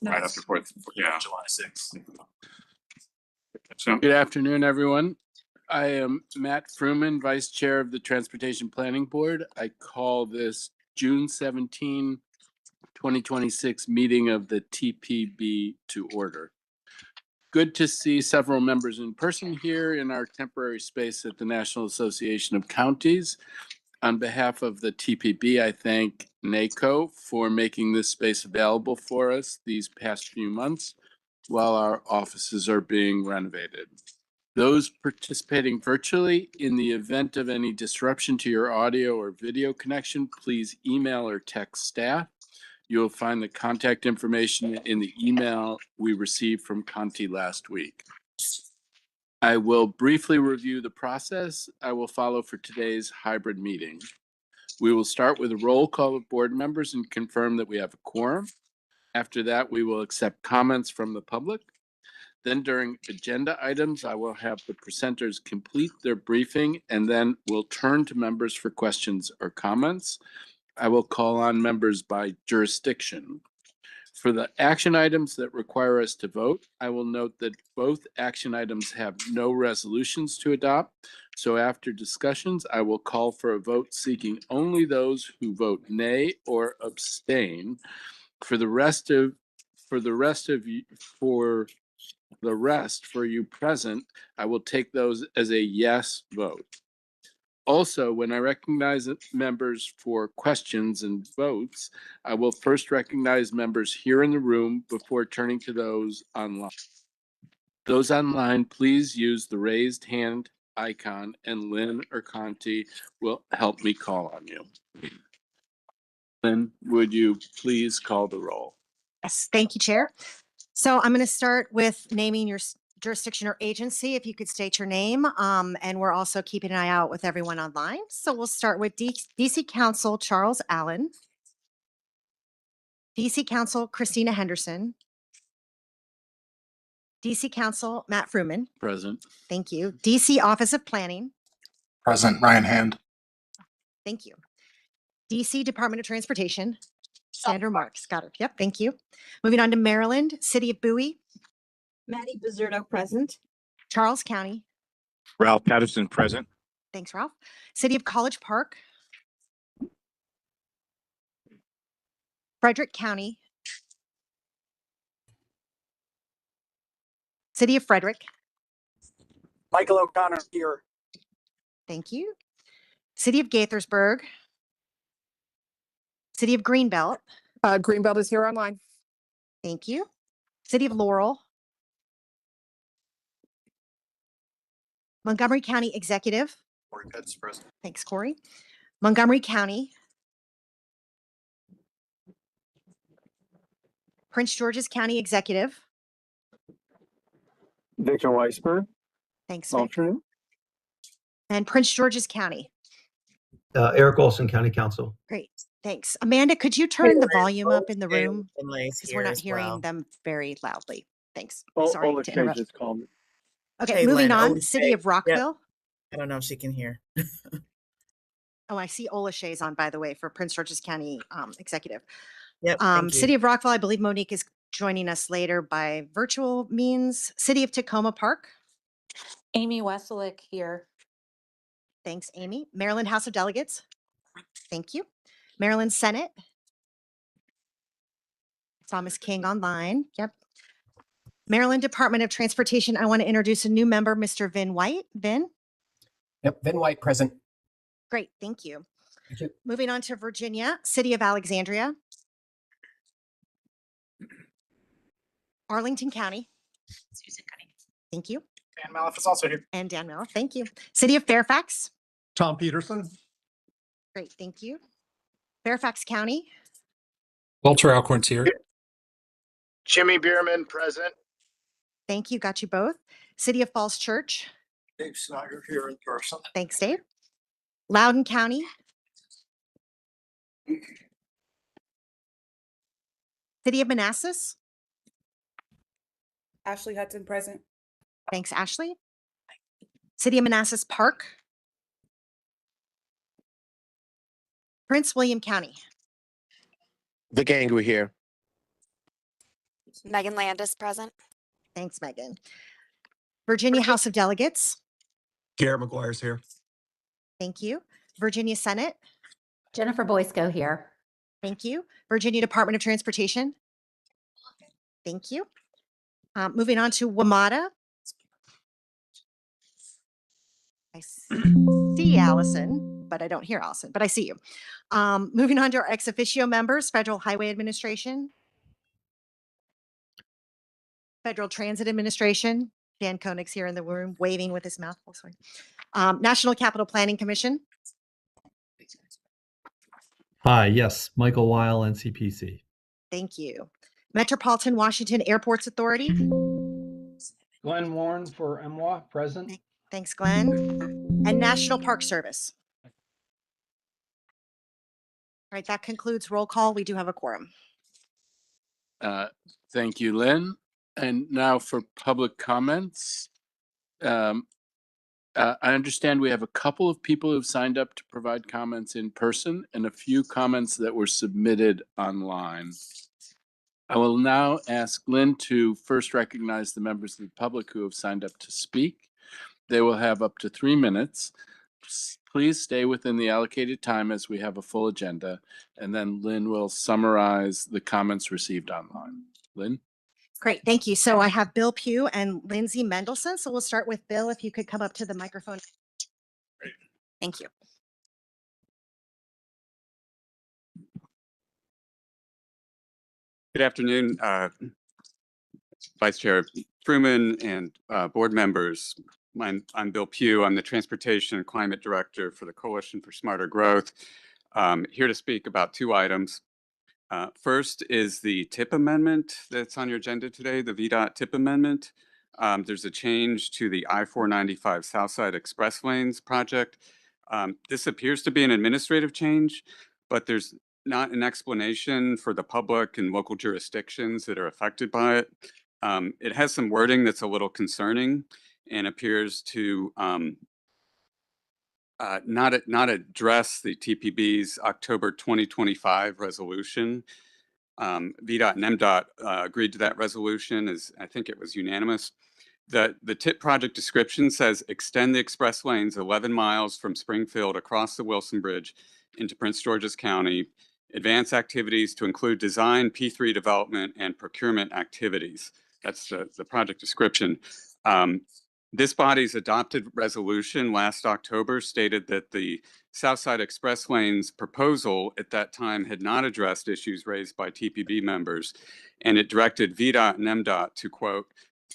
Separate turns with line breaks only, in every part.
Right after 4th, yeah.
July 6th.
So,
Good afternoon, everyone. I am Matt Fruman, Vice Chair of the Transportation Planning Board. I call this June 17, 2026 meeting of the TPB to order. Good to see several members in person here in our temporary space at the National Association of Counties. On behalf of the TPB, I thank NACO for making this space available for us these past few months while our offices are being renovated. Those participating virtually, in the event of any disruption to your audio or video connection, please email or text staff. You'll find the contact information in the email we received from Conti last week. I will briefly review the process I will follow for today's hybrid meeting. We will start with a roll call of board members and confirm that we have a quorum. After that, we will accept comments from the public. Then during agenda items, I will have the presenters complete their briefing and then we'll turn to members for questions or comments. I will call on members by jurisdiction. For the action items that require us to vote, I will note that both action items have no resolutions to adopt. So after discussions, I will call for a vote seeking only those who vote nay or abstain. For the rest for you present, I will take those as a yes vote. Also, when I recognize members for questions and votes, I will first recognize members here in the room before turning to those online. Those online, please use the raised hand icon and Lynn or Conti will help me call on you. Lynn, would you please call the roll?
Yes, thank you, Chair. So I'm going to start with naming your jurisdiction or agency, if you could state your name. And we're also keeping an eye out with everyone online. So we'll start with DC Council Charles Allen, DC Council Christina Henderson, DC Council Matt Fruman.
Present.
Thank you. DC Office of Planning.
Present, Ryan Hand.
Thank you. DC Department of Transportation. Sandra Marks. Got it. Yep. Thank you. Moving on to Maryland, City of Bowie.
Maddie Bizzardo present.
Charles County.
Ralph Patterson present.
Thanks, Ralph. City of College Park. Frederick County. City of Frederick.
Michael O'Connor here.
Thank you. City of Gaithersburg. City of Greenbelt.
Greenbelt is here online.
Thank you. City of Laurel. Montgomery County Executive.
Corey Pitts present.
Thanks, Corey. Montgomery County. Prince George's County Executive.
Victor Weisberg,
Thanks, Vic.
alternate.
And Prince George's County.
Eric Olson, County Council.
Great, thanks. Amanda, could you turn the volume up in the room?
Finlay's
Because
here
we're not
as
hearing
well.
them very loudly. Thanks.
Ola
Sorry to
Shea
interrupt.
just called me.
Okay,
Hey,
moving
Lynn,
on.
Ola
City
Shea.
of Rockville.
I don't know if she can hear.
Oh, I see Ola Shea's on, by the way, for Prince George's County Executive.
Yep. Thank you.
City of Rockville, I believe Monique is joining us later by virtual means. City of Tacoma Park.
Amy Weselick here.
Thanks, Amy. Maryland House of Delegates. Thank you. Maryland Senate. Thomas King online. Yep. Maryland Department of Transportation. I want to introduce a new member, Mr. Vin White. Vin.
Yep, Vin White present.
Great. Thank you.
Thank you.
Moving on to Virginia, City of Alexandria. Arlington County.
Susan Cunningham.
Thank you.
Dan Malif is also here.
And Dan Miller. Thank you. City of Fairfax.
Tom Peterson.
Great. Thank you. Fairfax County.
Walter Alcorn's here.
Jimmy Bierman present.
Thank you. Got you both. City of Falls Church.
Dave Snyder here in person.
Thanks, Dave. Loudoun County. City of Manassas.
Ashley Hudson present.
Thanks, Ashley. City of Manassas Park. Prince William County.
Vic Angry here.
Megan Landis present.
Thanks, Megan. Virginia House of Delegates.
Garrett McGuire's here.
Thank you. Virginia Senate.
Jennifer Boysko here.
Thank you. Virginia Department of Transportation. Thank you. Moving on to WMATA. I see Allison, but I don't hear Allison, but I see you. Moving on to our ex officio members, Federal Highway Administration, Federal Transit Administration. Dan Koenig's here in the room, waving with his mouth full. Sorry. National Capital Planning Commission.
Hi, yes, Michael Weil, NCPC.
Thank you. Metropolitan Washington Airports Authority.
Glenn Warren for MWA, present.
Thanks, Glenn. And National Park Service. All right, that concludes roll call. We do have a quorum.
Thank you, Lynn. And now for public comments. I understand we have a couple of people who've signed up to provide comments in person and a few comments that were submitted online. I will now ask Lynn to first recognize the members of the public who have signed up to speak. They will have up to 3 minutes. Please stay within the allocated time as we have a full agenda, and then Lynn will summarize the comments received online. Lynn?
Great, thank you. So I have Bill Pugh and Lindsay Mendelson. So we'll start with Bill, if you could come up to the microphone.
Great.
Thank you.
Good afternoon, Vice Chair Fruman and board members. I'm Bill Pugh. I'm the Transportation and Climate Director for the Coalition for Smarter Growth. Here to speak about 2 items. First is the TIP amendment that's on your agenda today, the VDOT TIP amendment. There's a change to the I-495 Southside Express Lanes project. This appears to be an administrative change, but there's not an explanation for the public and local jurisdictions that are affected by it. It has some wording that's a little concerning and appears to not address the TPB's October 2025 resolution. VDOT and MDOT agreed to that resolution, as I think it was unanimous. The TIP project description says extend the express lanes 11 miles from Springfield across the Wilson Bridge into Prince George's County, advance activities to include design, P3 development, and procurement activities. That's the project description. This body's adopted resolution last October stated that the Southside Express Lanes proposal at that time had not addressed issues raised by TPB members, and it directed VDOT and MDOT to, quote,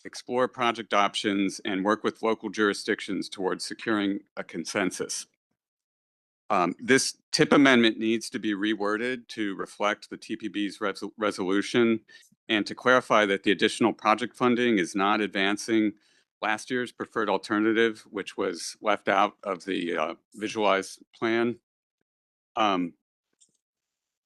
explore project options and work with local jurisdictions towards securing a consensus. This TIP amendment needs to be reworded to reflect the TPB's resolution and to clarify that the additional project funding is not advancing last year's preferred alternative, which was left out of the visualized plan.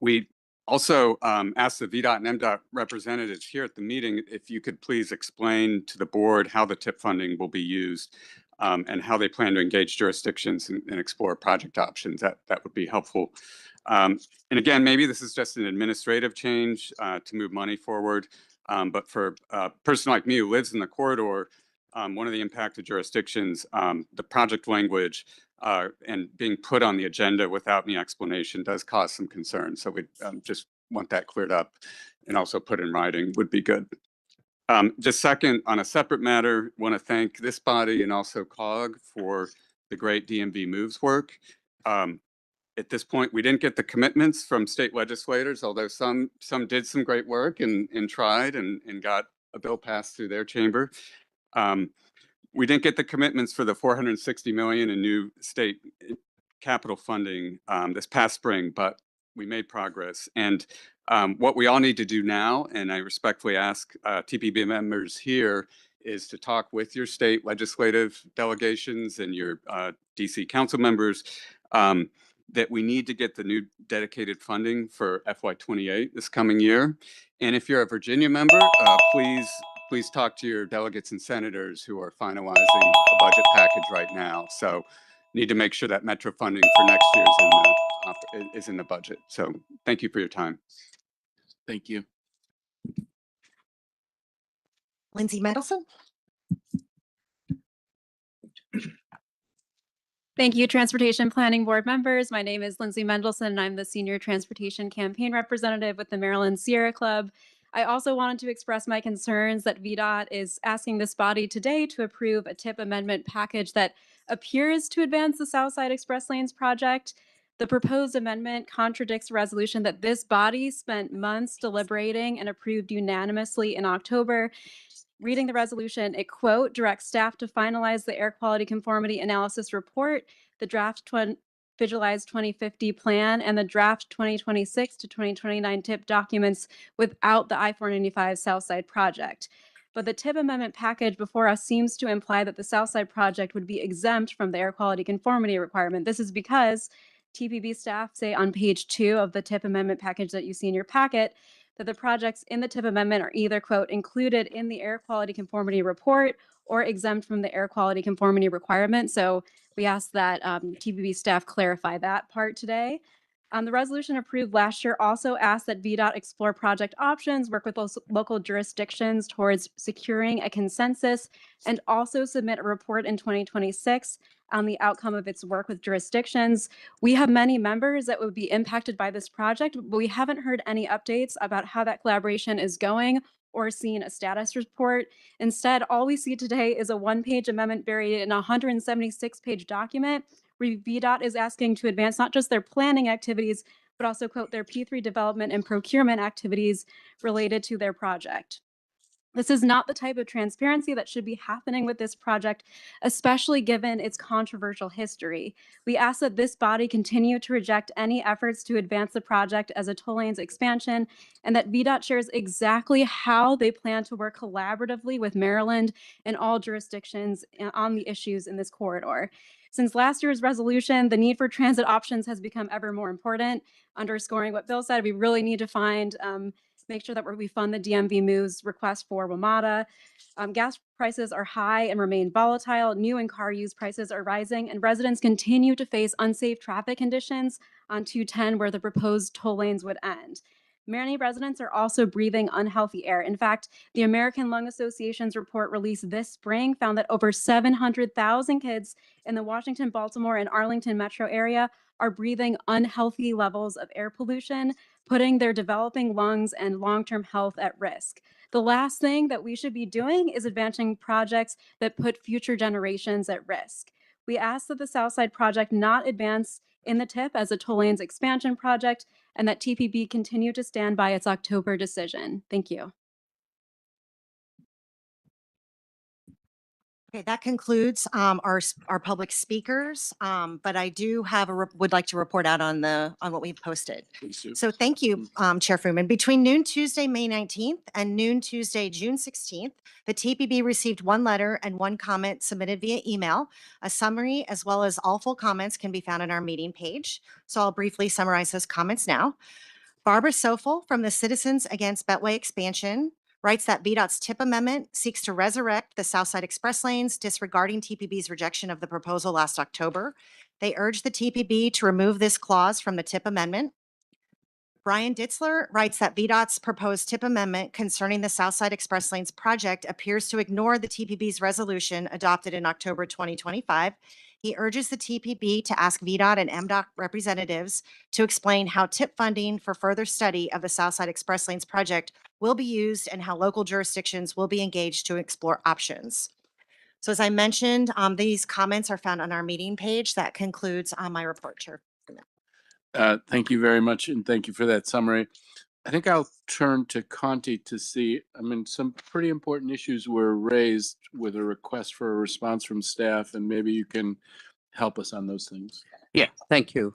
We also asked the VDOT and MDOT representatives here at the meeting if you could please explain to the board how the TIP funding will be used and how they plan to engage jurisdictions and explore project options. That would be helpful. And again, maybe this is just an administrative change to move money forward. But for a person like me who lives in the corridor, one of the impacted jurisdictions, the project language and being put on the agenda without any explanation does cause some concern. So we just want that cleared up and also put in writing would be good. Just second, on a separate matter, want to thank this body and also COG for the great DMV Moves work. At this point, we didn't get the commitments from state legislators, although some did some great work and tried and got a bill passed through their chamber. We didn't get the commitments for the $460 million in new state capital funding this past spring, but we made progress. And what we all need to do now, and I respectfully ask TPB members here, is to talk with your state legislative delegations and your DC council members that we need to get the new dedicated funding for FY28 this coming year. And if you're a Virginia member, please talk to your delegates and senators who are finalizing a budget package right now. So need to make sure that Metro funding for next year is in the budget. So thank you for your time.
Thank you.
Lindsay Mendelson.
Thank you, Transportation Planning Board members. My name is Lindsay Mendelson, and I'm the Senior Transportation Campaign Representative with the Maryland Sierra Club. I also wanted to express my concerns that VDOT is asking this body today to approve a TIP amendment package that appears to advance the Southside Express Lanes project. The proposed amendment contradicts a resolution that this body spent months deliberating and approved unanimously in October. Reading the resolution, it quote directs staff to finalize the air quality conformity analysis report, the draft Visualized 2050 plan, and the draft 2026 to 2029 TIP documents without the I-495 Southside project. But the TIP amendment package before us seems to imply that the Southside project would be exempt from the air quality conformity requirement. This is because TPB staff say on page 2 of the TIP amendment package that you see in your packet that the projects in the TIP amendment are either, quote, included in the air quality conformity report or exempt from the air quality conformity requirement. So we ask that TPB staff clarify that part today. The resolution approved last year also asked that VDOT explore project options, work with local jurisdictions towards securing a consensus, and also submit a report in 2026 on the outcome of its work with jurisdictions. We have many members that would be impacted by this project, but we haven't heard any updates about how that collaboration is going or seen a status report. Instead, all we see today is a one-page amendment buried in a 176-page document where VDOT is asking to advance not just their planning activities, but also, quote, their P3 development and procurement activities related to their project. This is not the type of transparency that should be happening with this project, especially given its controversial history. We ask that this body continue to reject any efforts to advance the project as a toll lanes expansion, and that VDOT shares exactly how they plan to work collaboratively with Maryland and all jurisdictions on the issues in this corridor. Since last year's resolution, the need for transit options has become ever more important. Underscoring what Bill said, we really need to make sure that we fund the DMV Moves request for WMATA. Gas prices are high and remain volatile. New and car use prices are rising, and residents continue to face unsafe traffic conditions on 210 where the proposed toll lanes would end. Many residents are also breathing unhealthy air. In fact, the American Lung Association's report released this spring found that over 700,000 kids in the Washington, Baltimore, and Arlington metro area are breathing unhealthy levels of air pollution, putting their developing lungs and long-term health at risk. The last thing that we should be doing is advancing projects that put future generations at risk. We ask that the Southside project not advance in the TIP as a toll lanes expansion project, and that TPB continue to stand by its October decision. Thank you.
Okay, that concludes our public speakers, but I do have would like to report out on what we've posted. So thank you, Chair Fruman. Between noon Tuesday, May 19th and noon Tuesday, June 16th, the TPB received one letter and one comment submitted via email. A summary as well as all full comments can be found on our meeting page. So I'll briefly summarize those comments now. Barbara Sofel from the Citizens Against Beltway Expansion writes that VDOT's TIP amendment seeks to resurrect the Southside Express lanes, disregarding TPB's rejection of the proposal last October. They urge the TPB to remove this clause from the TIP amendment. Brian Ditzler writes that VDOT's proposed TIP amendment concerning the Southside Express Lanes project appears to ignore the TPB's resolution adopted in October 2025. He urges the TPB to ask VDOT and MDOT representatives to explain how TIP funding for further study of the Southside Express Lanes project will be used and how local jurisdictions will be engaged to explore options. So as I mentioned, these comments are found on our meeting page. That concludes my report, Chair.
Thank you very much, and thank you for that summary. I think I'll turn to Conti to see, some pretty important issues were raised with a request for a response from staff, and maybe you can help us on those things.
Yeah, thank you.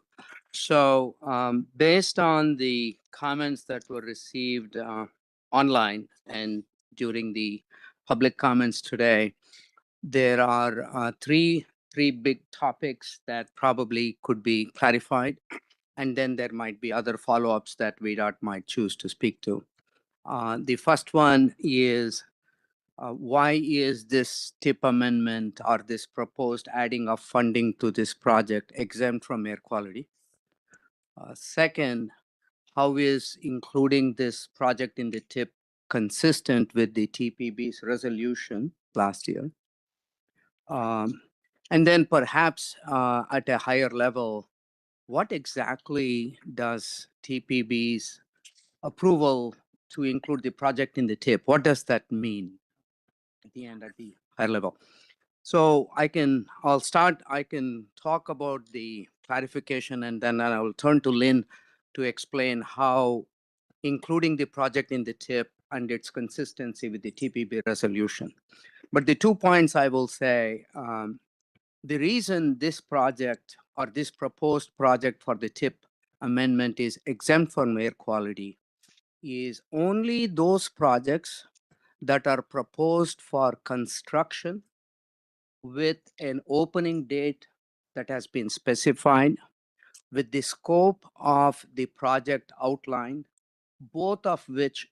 So based on the comments that were received online and during the public comments today, there are three big topics that probably could be clarified. And then there might be other follow-ups that VDOT might choose to speak to. The first one is why is this TIP amendment or this proposed adding of funding to this project exempt from air quality? Second, how is including this project in the TIP consistent with the TPB's resolution last year. And then perhaps at a higher level, what exactly does TPB's approval to include the project in the TIP, what does that mean at the end, at the higher level? So I can talk about the clarification, and then I will turn to Lynn to explain how including the project in the TIP and its consistency with the TPB resolution. But the 2 points I will say, the reason this project or this proposed project for the TIP amendment is exempt from air quality is only those projects that are proposed for construction with an opening date that has been specified, with the scope of the project outlined, both of which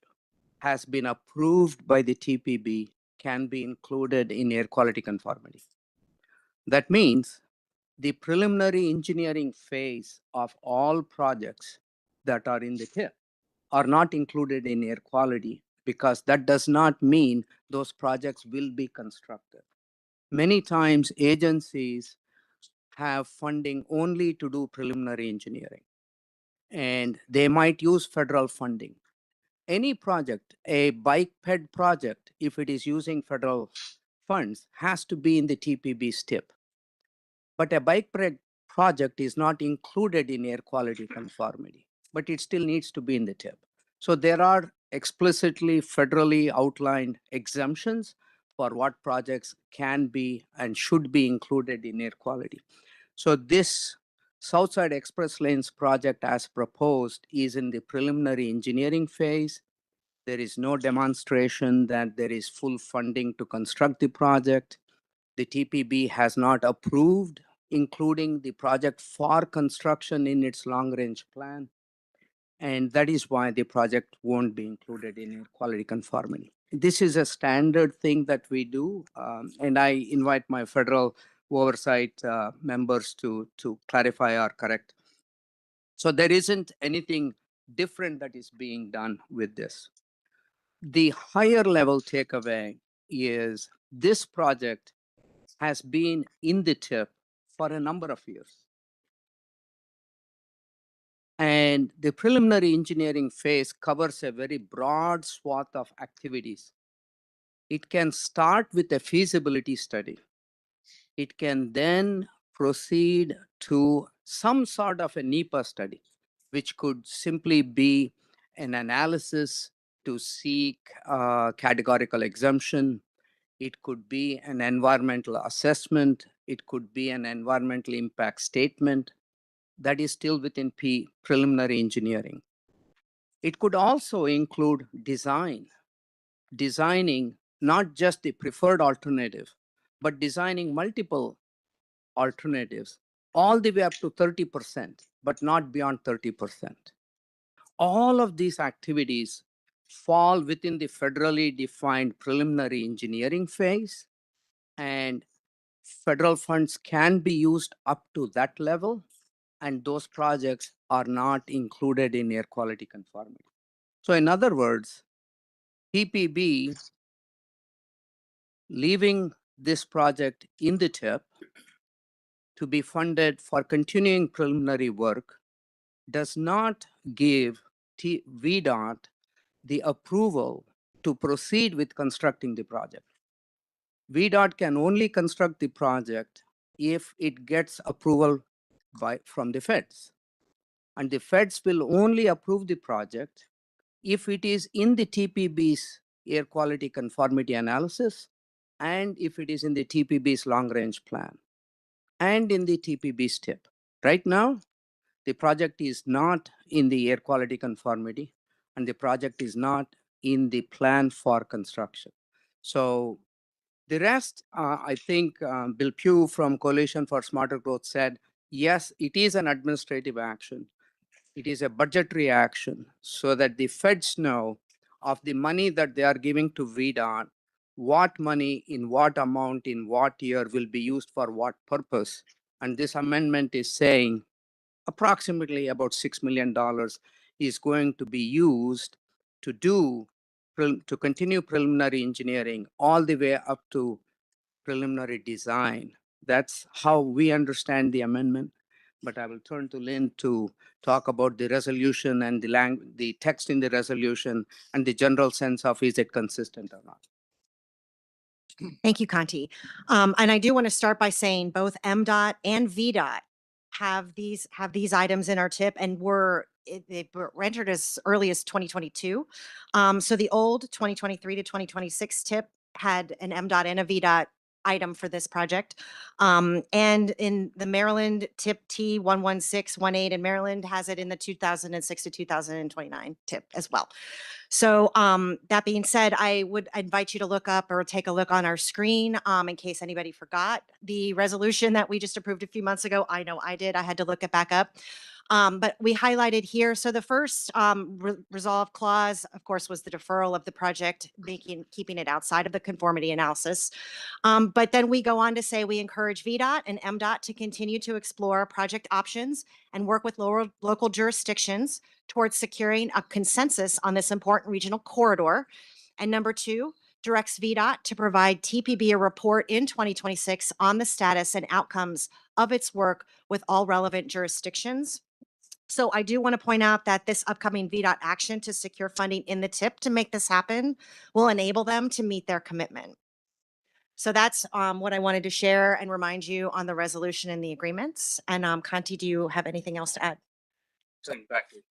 has been approved by the TPB, can be included in air quality conformity. That means the preliminary engineering phase of all projects that are in the TIP are not included in air quality, because that does not mean those projects will be constructed. Many times agencies have funding only to do preliminary engineering, and they might use federal funding. Any project, a bike ped project, if it is using federal funds, has to be in the TPB's TIP. But a bike ped project is not included in air quality conformity, but it still needs to be in the TIP. So there are explicitly federally outlined exemptions for what projects can be and should be included in air quality. So this Southside Express Lanes project as proposed is in the preliminary engineering phase. There is no demonstration that there is full funding to construct the project. The TPB has not approved including the project for construction in its long-range plan. And that is why the project won't be included in air quality conformity. This is a standard thing that we do, and I invite my federal oversight members to clarify or correct. So there isn't anything different that is being done with this. The higher level takeaway is this project has been in the TIP for a number of years. And the preliminary engineering phase covers a very broad swath of activities. It can start with a feasibility study. It can then proceed to some sort of a NEPA study, which could simply be an analysis to seek categorical exemption. It could be an environmental assessment. It could be an environmental impact statement that is still within preliminary engineering. It could also include designing not just the preferred alternative, but designing multiple alternatives, all the way up to 30%, but not beyond 30%. All of these activities fall within the federally defined preliminary engineering phase, and federal funds can be used up to that level, and those projects are not included in air quality conformity. So in other words, TPB leaving this project in the TIP to be funded for continuing preliminary work does not give VDOT the approval to proceed with constructing the project. VDOT can only construct the project if it gets approval from the feds. And the feds will only approve the project if it is in the TPB's air quality conformity analysis, and if it is in the TPB's long-range plan, and in the TPB's TIP. Right now, the project is not in the air quality conformity, and the project is not in the plan for construction. So the rest, I think Bill Pugh from Coalition for Smarter Growth said, yes, it is an administrative action. It is a budgetary action so that the feds know of the money that they are giving to VDOT, what money in what amount in what year will be used for what purpose. And this amendment is saying approximately about $6 million is going to be used to do to continue preliminary engineering all the way up to preliminary design. That's how we understand the amendment. But I will turn to Lynn to talk about the resolution and the text in the resolution and the general sense of is it consistent or not.
Thank you, Conti. And I do want to start by saying both MDOT and VDOT have these items in our tip, and they were entered as early as 2022. So the old 2023 to 2026 tip had an MDOT and a VDOT item for this project. And in the Maryland tip T11618 in Maryland has it in the 2006 to 2029 tip as well. So that being said, I would invite you to look up or take a look on our screen in case anybody forgot the resolution that we just approved a few months ago. I know I did. I had to look it back up. But we highlighted here. So the first resolve clause, of course, was the deferral of the project, keeping it outside of the conformity analysis. But then we go on to say we encourage VDOT and MDOT to continue to explore project options and work with local jurisdictions towards securing a consensus on this important regional corridor. And number two, directs VDOT to provide TPB a report in 2026 on the status and outcomes of its work with all relevant jurisdictions. So I do want to point out that this upcoming VDOT action to secure funding in the tip to make this happen will enable them to meet their commitment. So that's what I wanted to share and remind you on the resolution and the agreements. And Conti, do you have anything else to add?
Back to you.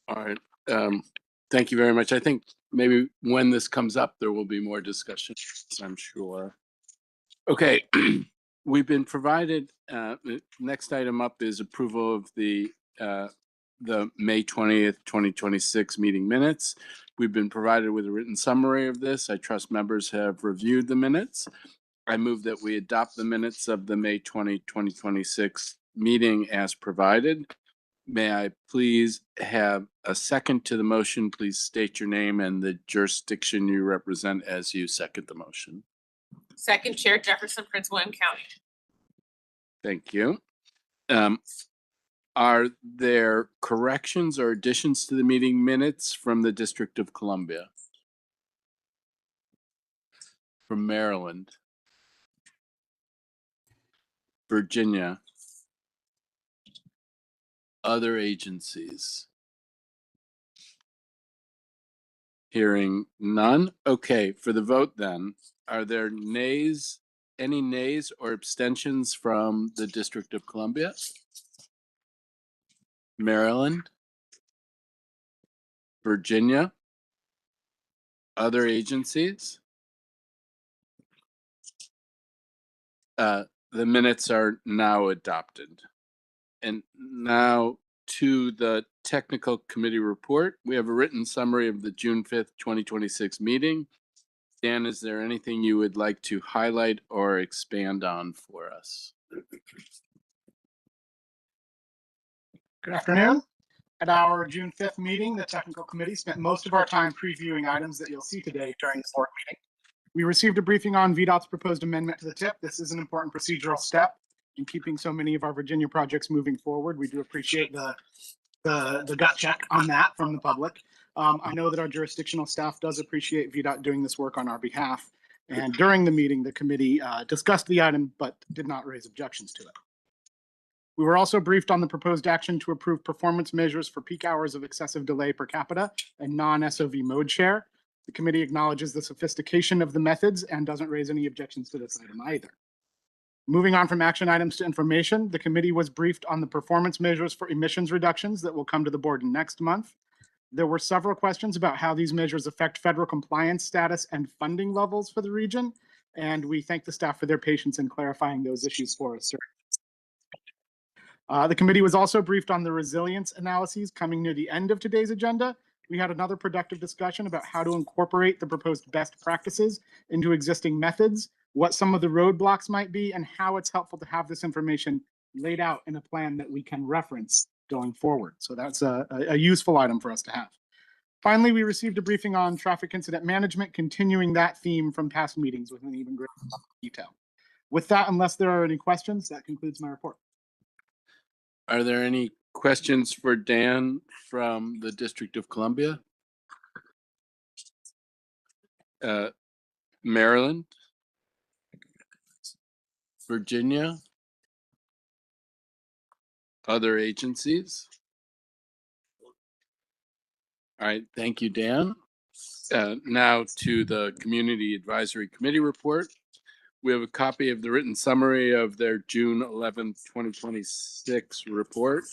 All right. Thank you very much. I think maybe when this comes up, there will be more discussion, I'm sure. Okay. We've been provided, the next item up is approval of the May 20th, 2026 meeting minutes. We've been provided with a written summary of this. I trust members have reviewed the minutes. I move that we adopt the minutes of the May 20, 2026 meeting as provided. May I please have a second to the motion? Please state your name and the jurisdiction you represent as you second the motion.
Second Chair Jefferson, Prince William County.
Thank you. Are there corrections or additions to the meeting minutes from the District of Columbia? From Maryland? Virginia? Other agencies? Hearing none. Okay, for the vote then, are there nays, any nays or abstentions from the District of Columbia? Maryland? Virginia? Other agencies? The minutes are now adopted. And now to the technical committee report. We have a written summary of the June 5th, 2026 meeting. Dan, is there anything you would like to highlight or expand on for us?
Good afternoon. At our June 5th meeting, the technical committee spent most of our time previewing items that you'll see today during this board meeting. We received a briefing on VDOT's proposed amendment to the TIP. This is an important procedural step in keeping so many of our Virginia projects moving forward. We do appreciate the gut check on that from the public. I know that our jurisdictional staff does appreciate VDOT doing this work on our behalf. And during the meeting, the committee discussed the item, but did not raise objections to it. We were also briefed on the proposed action to approve performance measures for peak hours of excessive delay per capita and non-SOV mode share. The committee acknowledges the sophistication of the methods and doesn't raise any objections to this item either. Moving on from action items to information, the committee was briefed on the performance measures for emissions reductions that will come to the board next month. There were several questions about how these measures affect federal compliance status and funding levels for the region, and we thank the staff for their patience in clarifying those issues for us. The committee was also briefed on the resilience analyses coming near the end of today's agenda. We had another productive discussion about how to incorporate the proposed best practices into existing methods, what some of the roadblocks might be, and how it's helpful to have this information laid out in a plan that we can reference going forward. So that's a useful item for us to have. Finally, we received a briefing on traffic incident management, continuing that theme from past meetings with an even greater detail. With that, unless there are any questions, that concludes my report.
Are there any questions for Dan from the District of Columbia? Maryland? Virginia? Other agencies? All right, thank you, Dan. Now to the Community Advisory Committee report. We have a copy of the written summary of their June 11th, 2026 report.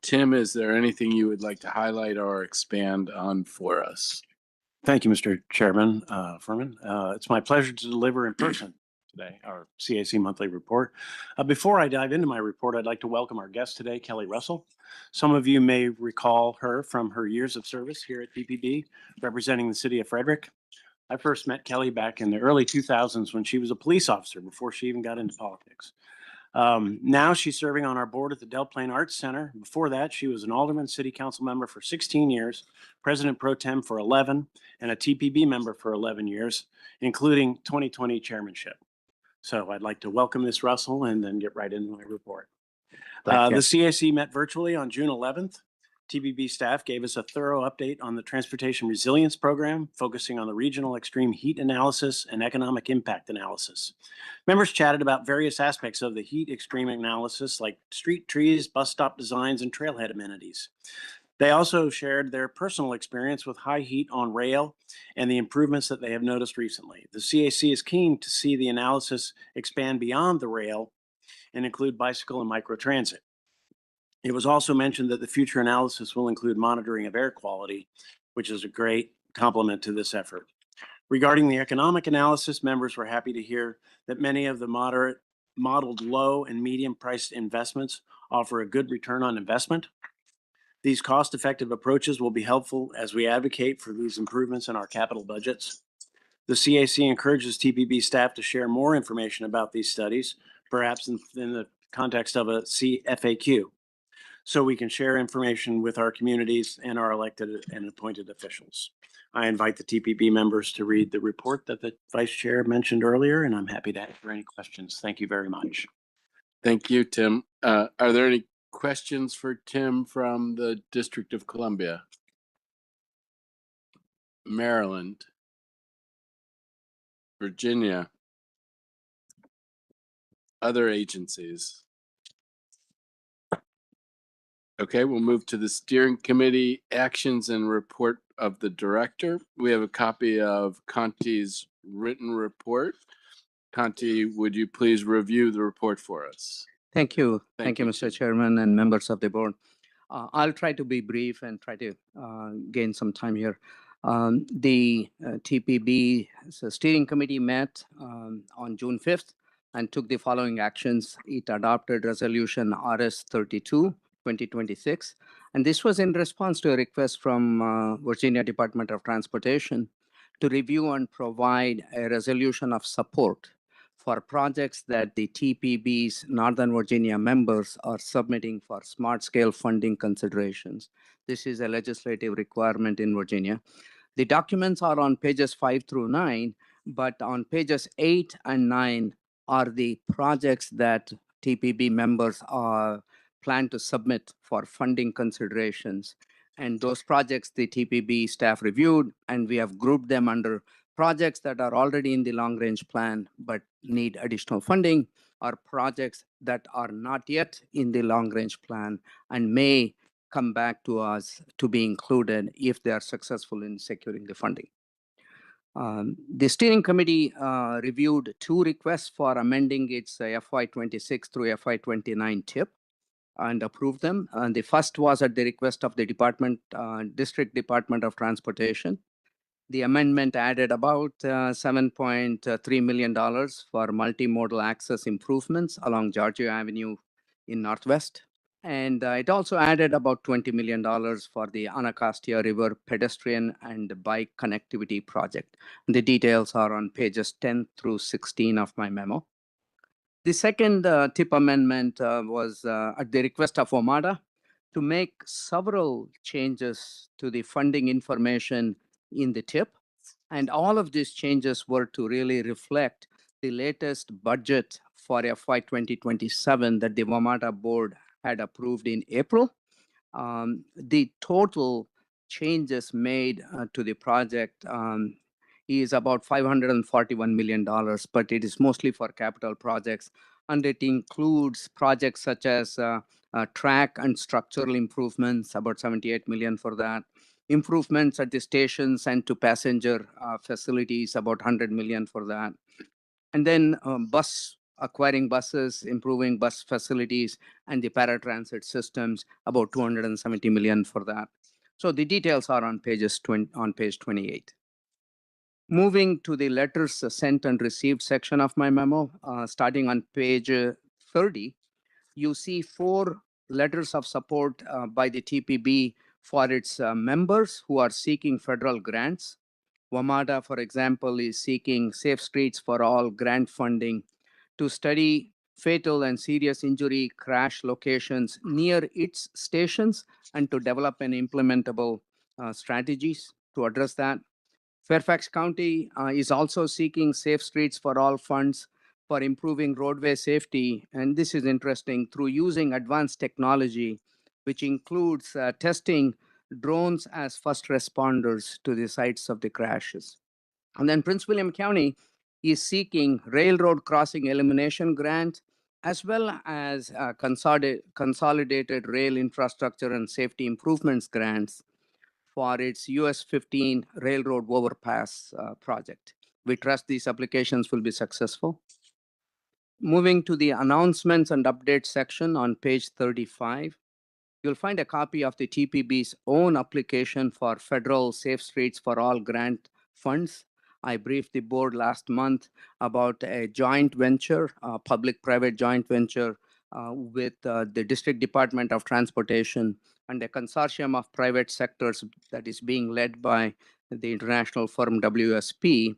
Tim, is there anything you would like to highlight or expand on for us?
Thank you, Mr. Chairman Furman. It's my pleasure to deliver in person today our CAC monthly report. Before I dive into my report, I'd like to welcome our guest today, Kelly Russell. Some of you may recall her from her years of service here at TPB, representing the city of Frederick. I first met Kelly back in the early 2000s when she was a police officer before she even got into politics. Now she's serving on our board at the Del Plaine Arts Center. Before that, she was an alderman, city council member for 16 years, president pro tem for 11, and a TPB member for 11 years, including 2020 chairmanship. So I'd like to welcome Ms. Russell and then get right into my report. The CAC met virtually on June 11th. TPB staff gave us a thorough update on the Transportation Resilience Program, focusing on the regional extreme heat analysis and economic impact analysis. Members chatted about various aspects of the heat extreme analysis, like street trees, bus stop designs, and trailhead amenities. They also shared their personal experience with high heat on rail and the improvements that they have noticed recently. The CAC is keen to see the analysis expand beyond the rail and include bicycle and microtransit. It was also mentioned that the future analysis will include monitoring of air quality, which is a great complement to this effort. Regarding the economic analysis, members were happy to hear that many of the modeled low and medium priced investments offer a good return on investment. These cost-effective approaches will be helpful as we advocate for these improvements in our capital budgets. The CAC encourages TPB staff to share more information about these studies, perhaps in the context of a FAQ, so we can share information with our communities and our elected and appointed officials. I invite the TPB members to read the report that the Vice Chair mentioned earlier, and I'm happy to answer any questions. Thank you very much.
Thank you, Tim. Are there any questions for Tim from the District of Columbia? Maryland? Virginia? Other agencies? Okay, we'll move to the steering committee actions and report of the director. We have a copy of Conti's written report. Conti, would you please review the report for us?
Thank you.
Thank
Thank you, Mr. Chairman and members of the board. I'll try to be brief and try to gain some time here. The TPB steering committee met on June 5th and took the following actions. It adopted resolution RS 32, 2026. And this was in response to a request from Virginia Department of Transportation to review and provide a resolution of support for projects that the TPB's Northern Virginia members are submitting for smart scale funding considerations. This is a legislative requirement in Virginia. The documents are on pages 5 through 9, but on pages 8 and 9 are the projects that TPB members plan to submit for funding considerations. And those projects the TPB staff reviewed, and we have grouped them under projects that are already in the long range plan but need additional funding, or projects that are not yet in the long range plan and may come back to us to be included if they are successful in securing the funding. The steering committee reviewed 2 requests for amending its FY26 through FY29 TIP and approved them. And the first was at the request of the District Department of Transportation. The amendment added about $7.3 million for multimodal access improvements along Georgia Avenue in Northwest. And it also added about $20 million for the Anacostia River pedestrian and bike connectivity project. The details are on pages 10 through 16 of my memo. The second TIP amendment was at the request of OMADA to make several changes to the funding information in the TIP. And all of these changes were to really reflect the latest budget for FY 2027 that the WMATA board had approved in April. The total changes made to the project is about $541 million, but it is mostly for capital projects. And it includes projects such as track and structural improvements, about 78 million for that. Improvements at the stations and to passenger facilities, about 100 million for that. And then acquiring buses, improving bus facilities, and the paratransit systems, about 270 million for that. So the details are on page 28. Moving to the letters sent and received section of my memo, starting on page 30, you see 4 letters of support by the TPB for its members who are seeking federal grants. WMATA, for example, is seeking Safe Streets for All grant funding to study fatal and serious injury crash locations near its stations and to develop an implementable strategies to address that. Fairfax County is also seeking Safe Streets for All funds for improving roadway safety. And this is interesting through using advanced technology, which includes testing drones as first responders to the sites of the crashes. And then Prince William County is seeking railroad crossing elimination grant, as well as consolidated rail infrastructure and safety improvements grants for its US 15 railroad overpass project. We trust these applications will be successful. Moving to the announcements and updates section on page 35, you'll find a copy of the TPB's own application for federal Safe Streets for All grant funds. I briefed the board last month about a joint venture, public-private joint venture with the District Department of Transportation and a consortium of private sectors that is being led by the international firm WSP.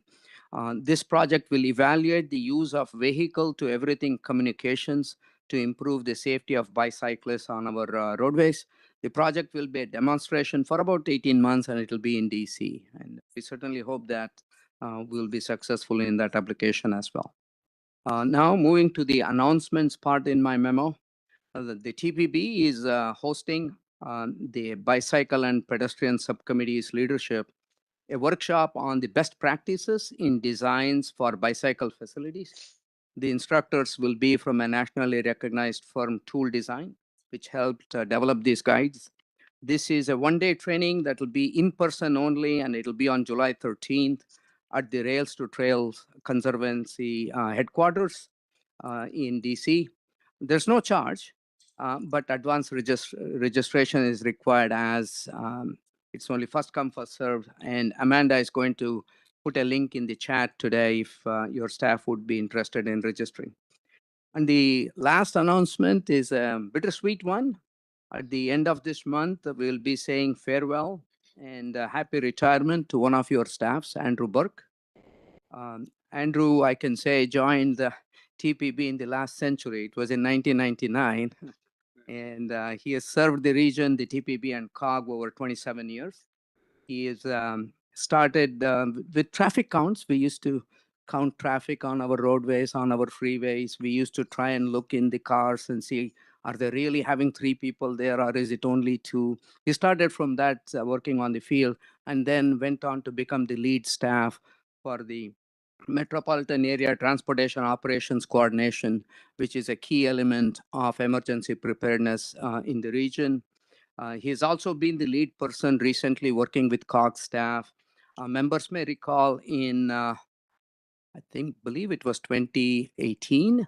This project will evaluate the use of vehicle-to-everything communications to improve the safety of bicyclists on our roadways. The project will be a demonstration for about 18 months, and it will be in DC. And we certainly hope that we'll be successful in that application as well. Now, moving to the announcements part in my memo, the TPB is hosting the Bicycle and Pedestrian Subcommittee's leadership a workshop on the best practices in designs for bicycle facilities. The instructors will be from a nationally recognized firm, Tool Design, which helped develop these guides. This is a one-day training that will be in person only, and it'll be on July 13th at the Rails to Trails Conservancy headquarters in DC. There's no charge, but advanced registration is required as it's only first come, first served. And Amanda is going to put a link in the chat today if your staff would be interested in registering. And the last announcement is a bittersweet one. At the end of this month, we'll be saying farewell and happy retirement to one of your staffs, Andrew Burke. Andrew, I can say, joined the TPB in the last century. It was in 1999. And he has served the region, the TPB and COG over 27 years. He is started with traffic counts. We used to count traffic on our roadways, on our freeways. We used to try and look in the cars and see, are they really having 3 people there or is it only 2? He started from that working on the field and then went on to become the lead staff for the Metropolitan Area Transportation Operations Coordination, which is a key element of emergency preparedness in the region. He has also been the lead person recently working with COG staff. Members may recall in, believe it was 2018,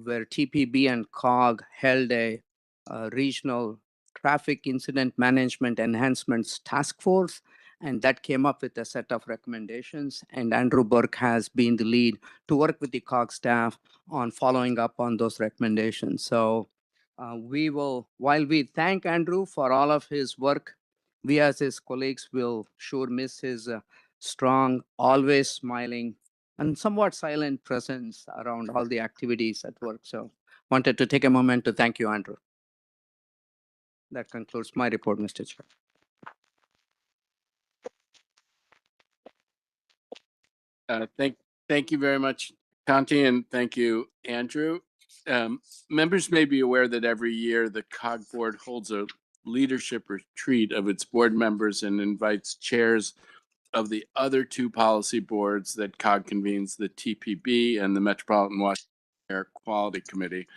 where TPB and COG held a regional traffic incident management enhancements task force, and that came up with a set of recommendations. And Andrew Burke has been the lead to work with the COG staff on following up on those recommendations. So while we thank Andrew for all of his work, we as his colleagues will sure miss his strong, always smiling, and somewhat silent presence around all the activities at work. So wanted to take a moment to thank you, Andrew. That concludes my report, Mr. Chair.
Thank you very much, Conti, and thank you, Andrew. Members may be aware that every year the COG board holds a leadership retreat of its board members and invites chairs of the other two policy boards that COG convenes, the TPB and the Metropolitan Washington Air Quality Committee.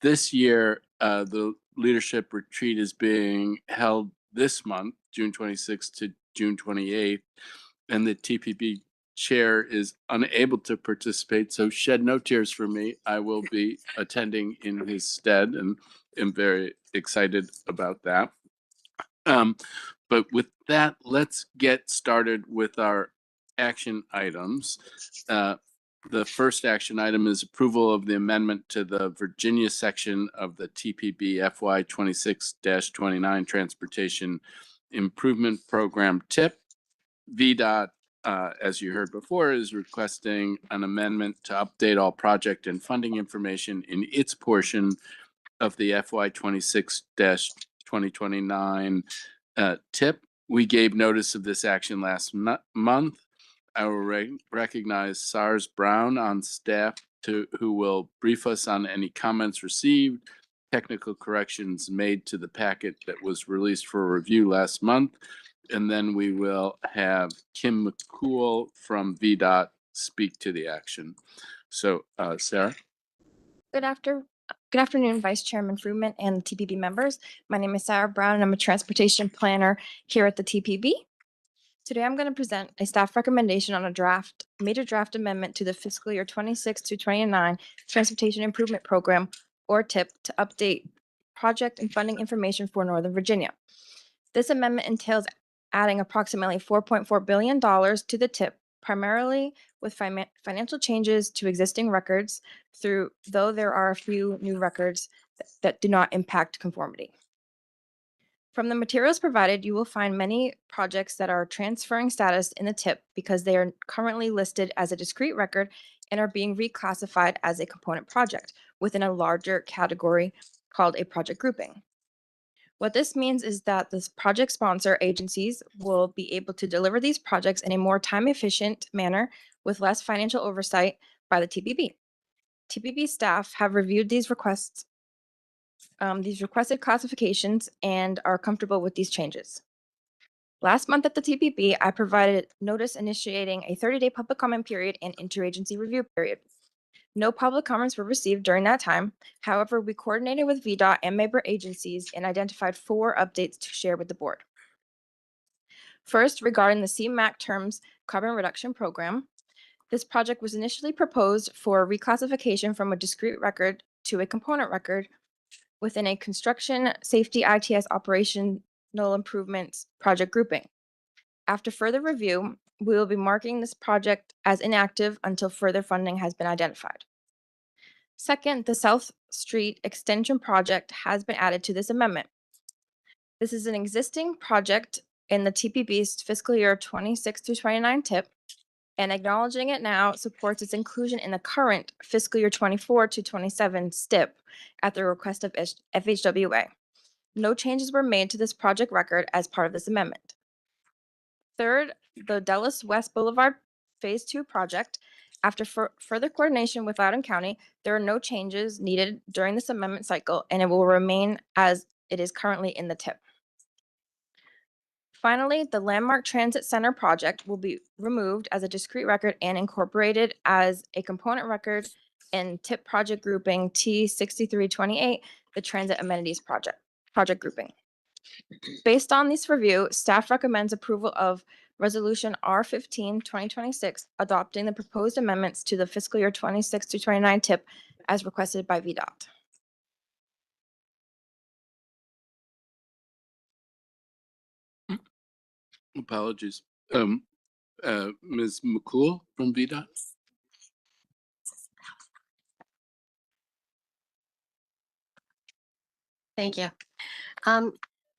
This year, the leadership retreat is being held this month, June 26th to June 28th, and the TPB chair is unable to participate, so shed no tears for me. I will be attending in his stead and am very excited about that. But with that, let's get started with our action items. The first action item is approval of the amendment to the Virginia section of the TPB FY 26-29 Transportation Improvement Program TIP. VDOT, as you heard before, is requesting an amendment to update all project and funding information in its portion of the FY 26-2029 TIP. We gave notice of this action last month. I will recognize Sars Brown on staff who will brief us on any comments received, technical corrections made to the packet that was released for review last month, and then we will have Kim McCool from VDOT speak to the action. So, Sarah.
Good afternoon, Vice Chairman Fruman and TPB members. My name is Sarah Brown, and I'm a transportation planner here at the TPB. Today, I'm going to present a staff recommendation on a major draft amendment to the fiscal year 26-29 Transportation Improvement Program, or TIP, to update project and funding information for Northern Virginia. This amendment entails adding approximately $4.4 billion to the TIP, primarily with financial changes to existing records, though there are a few new records that do not impact conformity. From the materials provided, you will find many projects that are transferring status in the TIP because they are currently listed as a discrete record and are being reclassified as a component project within a larger category called a project grouping. What this means is that the project sponsor agencies will be able to deliver these projects in a more time-efficient manner with less financial oversight by the TPB. TPB staff have reviewed these requested classifications and are comfortable with these changes. Last month at the TPB, I provided notice initiating a 30-day public comment period and interagency review period. No public comments were received during that time. However, we coordinated with VDOT and member agencies and identified 4 updates to share with the board. First, regarding the CMAQ terms carbon reduction program, this project was initially proposed for reclassification from a discrete record to a component record within a construction safety ITS operational improvements project grouping. After further review, we will be marking this project as inactive until further funding has been identified. Second, the South Street Extension project has been added to this amendment. This is an existing project in the TPB's fiscal year 26-29 TIP, and acknowledging it now supports its inclusion in the current fiscal year 24-27 STIP at the request of FHWA. No changes were made to this project record as part of this amendment. Third, the Dulles West Boulevard Phase 2 project. After further coordination with Loudoun County, there are no changes needed during this amendment cycle, and it will remain as it is currently in the TIP. Finally, the Landmark Transit Center project will be removed as a discrete record and incorporated as a component record in TIP project grouping T6328, the Transit Amenities project grouping. Based on this review, staff recommends approval of Resolution R15-2026, adopting the proposed amendments to the fiscal year 26-29 TIP as requested by VDOT.
Apologies. Ms. McCool from VDOT.
Thank you.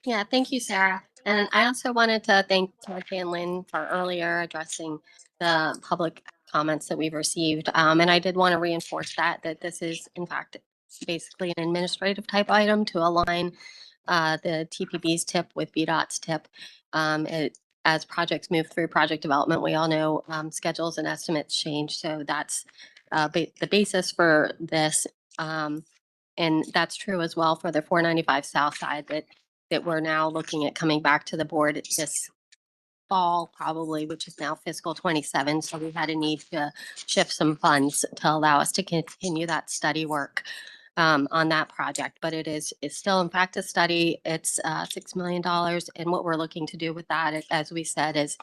Yeah, thank you, Sarah. And I also wanted to thank Timothy and Lynn for earlier addressing the public comments that we've received. And I did want to reinforce that this is, in fact, basically an administrative type item to align the TPB's TIP with VDOT's TIP. As projects move through project development, we all know schedules and estimates change. So that's the basis for this And that's true as well for the 495 South Side that we're now looking at coming back to the board this fall probably, which is now fiscal 27. So we had a need to shift some funds to allow us to continue that study work on that project. But it's still in fact a study. It's $6 million. And what we're looking to do with that, as we said, is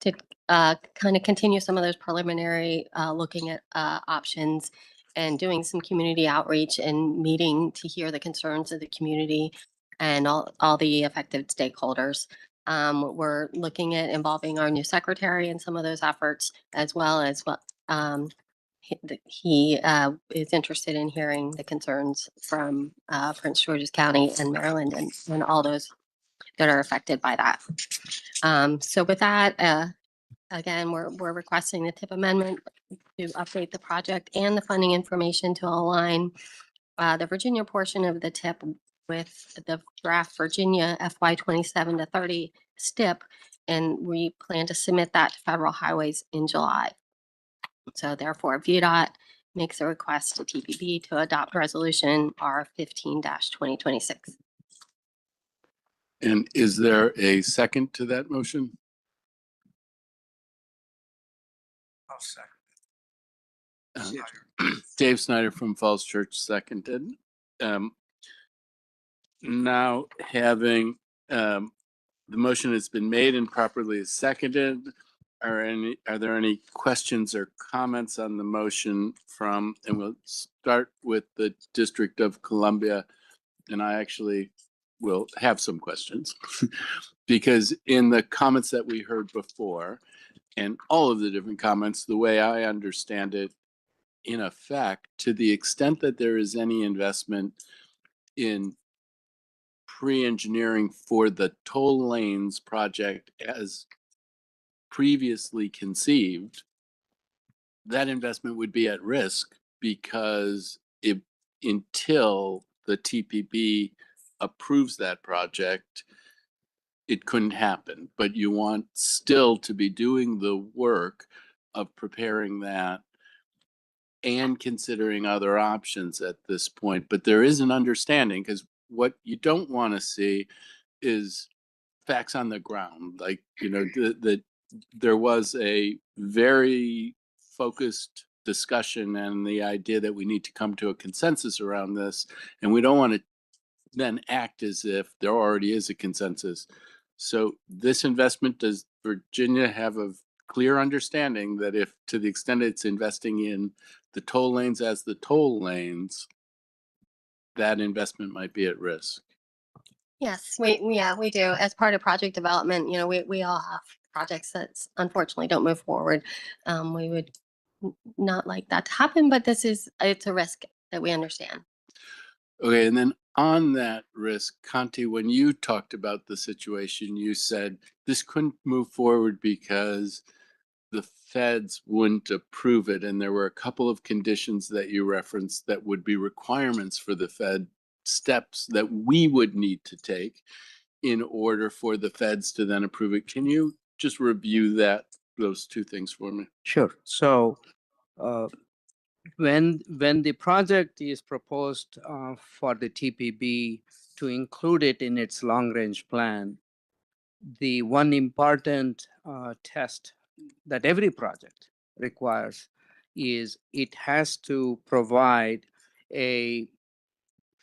to kind of continue some of those preliminary looking at options and doing some community outreach and meeting to hear the concerns of the community and all the affected stakeholders. We're looking at involving our new secretary in some of those efforts, as well as what he is interested in hearing the concerns from Prince George's County and Maryland and all those that are affected by that. So with that, again, we're requesting the TIP amendment to update the project and the funding information to align the Virginia portion of the TIP with the draft Virginia FY 27 to 30 STIP, and we plan to submit that to Federal Highways in July. So therefore, VDOT makes a request to TPB to adopt resolution R15-2026.
And is there a second to that motion?
I'll second.
Dave Snyder from Falls Church seconded. Now having the motion has been made and properly seconded, are there any questions or comments on the motion from, and we'll start with the District of Columbia, and I actually will have some questions because in the comments that we heard before and all of the different comments, the way I understand it, in effect, to the extent that there is any investment in pre-engineering for the toll lanes project as previously conceived, that investment would be at risk because until the TPB approves that project, it couldn't happen. But you want still to be doing the work of preparing that and considering other options at this point. But there is an understanding, because what you don't want to see is facts on the ground. Like, that there was a very focused discussion and the idea that we need to come to a consensus around this. And we don't want to then act as if there already is a consensus. So this investment, does Virginia have a clear understanding that if, to the extent it's investing in the toll lanes as the toll lanes, that investment might be at risk?
Yes, we do. As part of project development, we all have projects that unfortunately don't move forward. We would not like that to happen, but it's a risk that we understand.
Okay, and then on that risk, Conti, when you talked about the situation, you said this couldn't move forward because the feds wouldn't approve it. And there were a couple of conditions that you referenced that would be requirements for the Fed, steps that we would need to take in order for the feds to then approve it. Can you just review those two things for me?
Sure. So when the project is proposed for the TPB to include it in its long-range plan, the one important test that every project requires is it has to provide a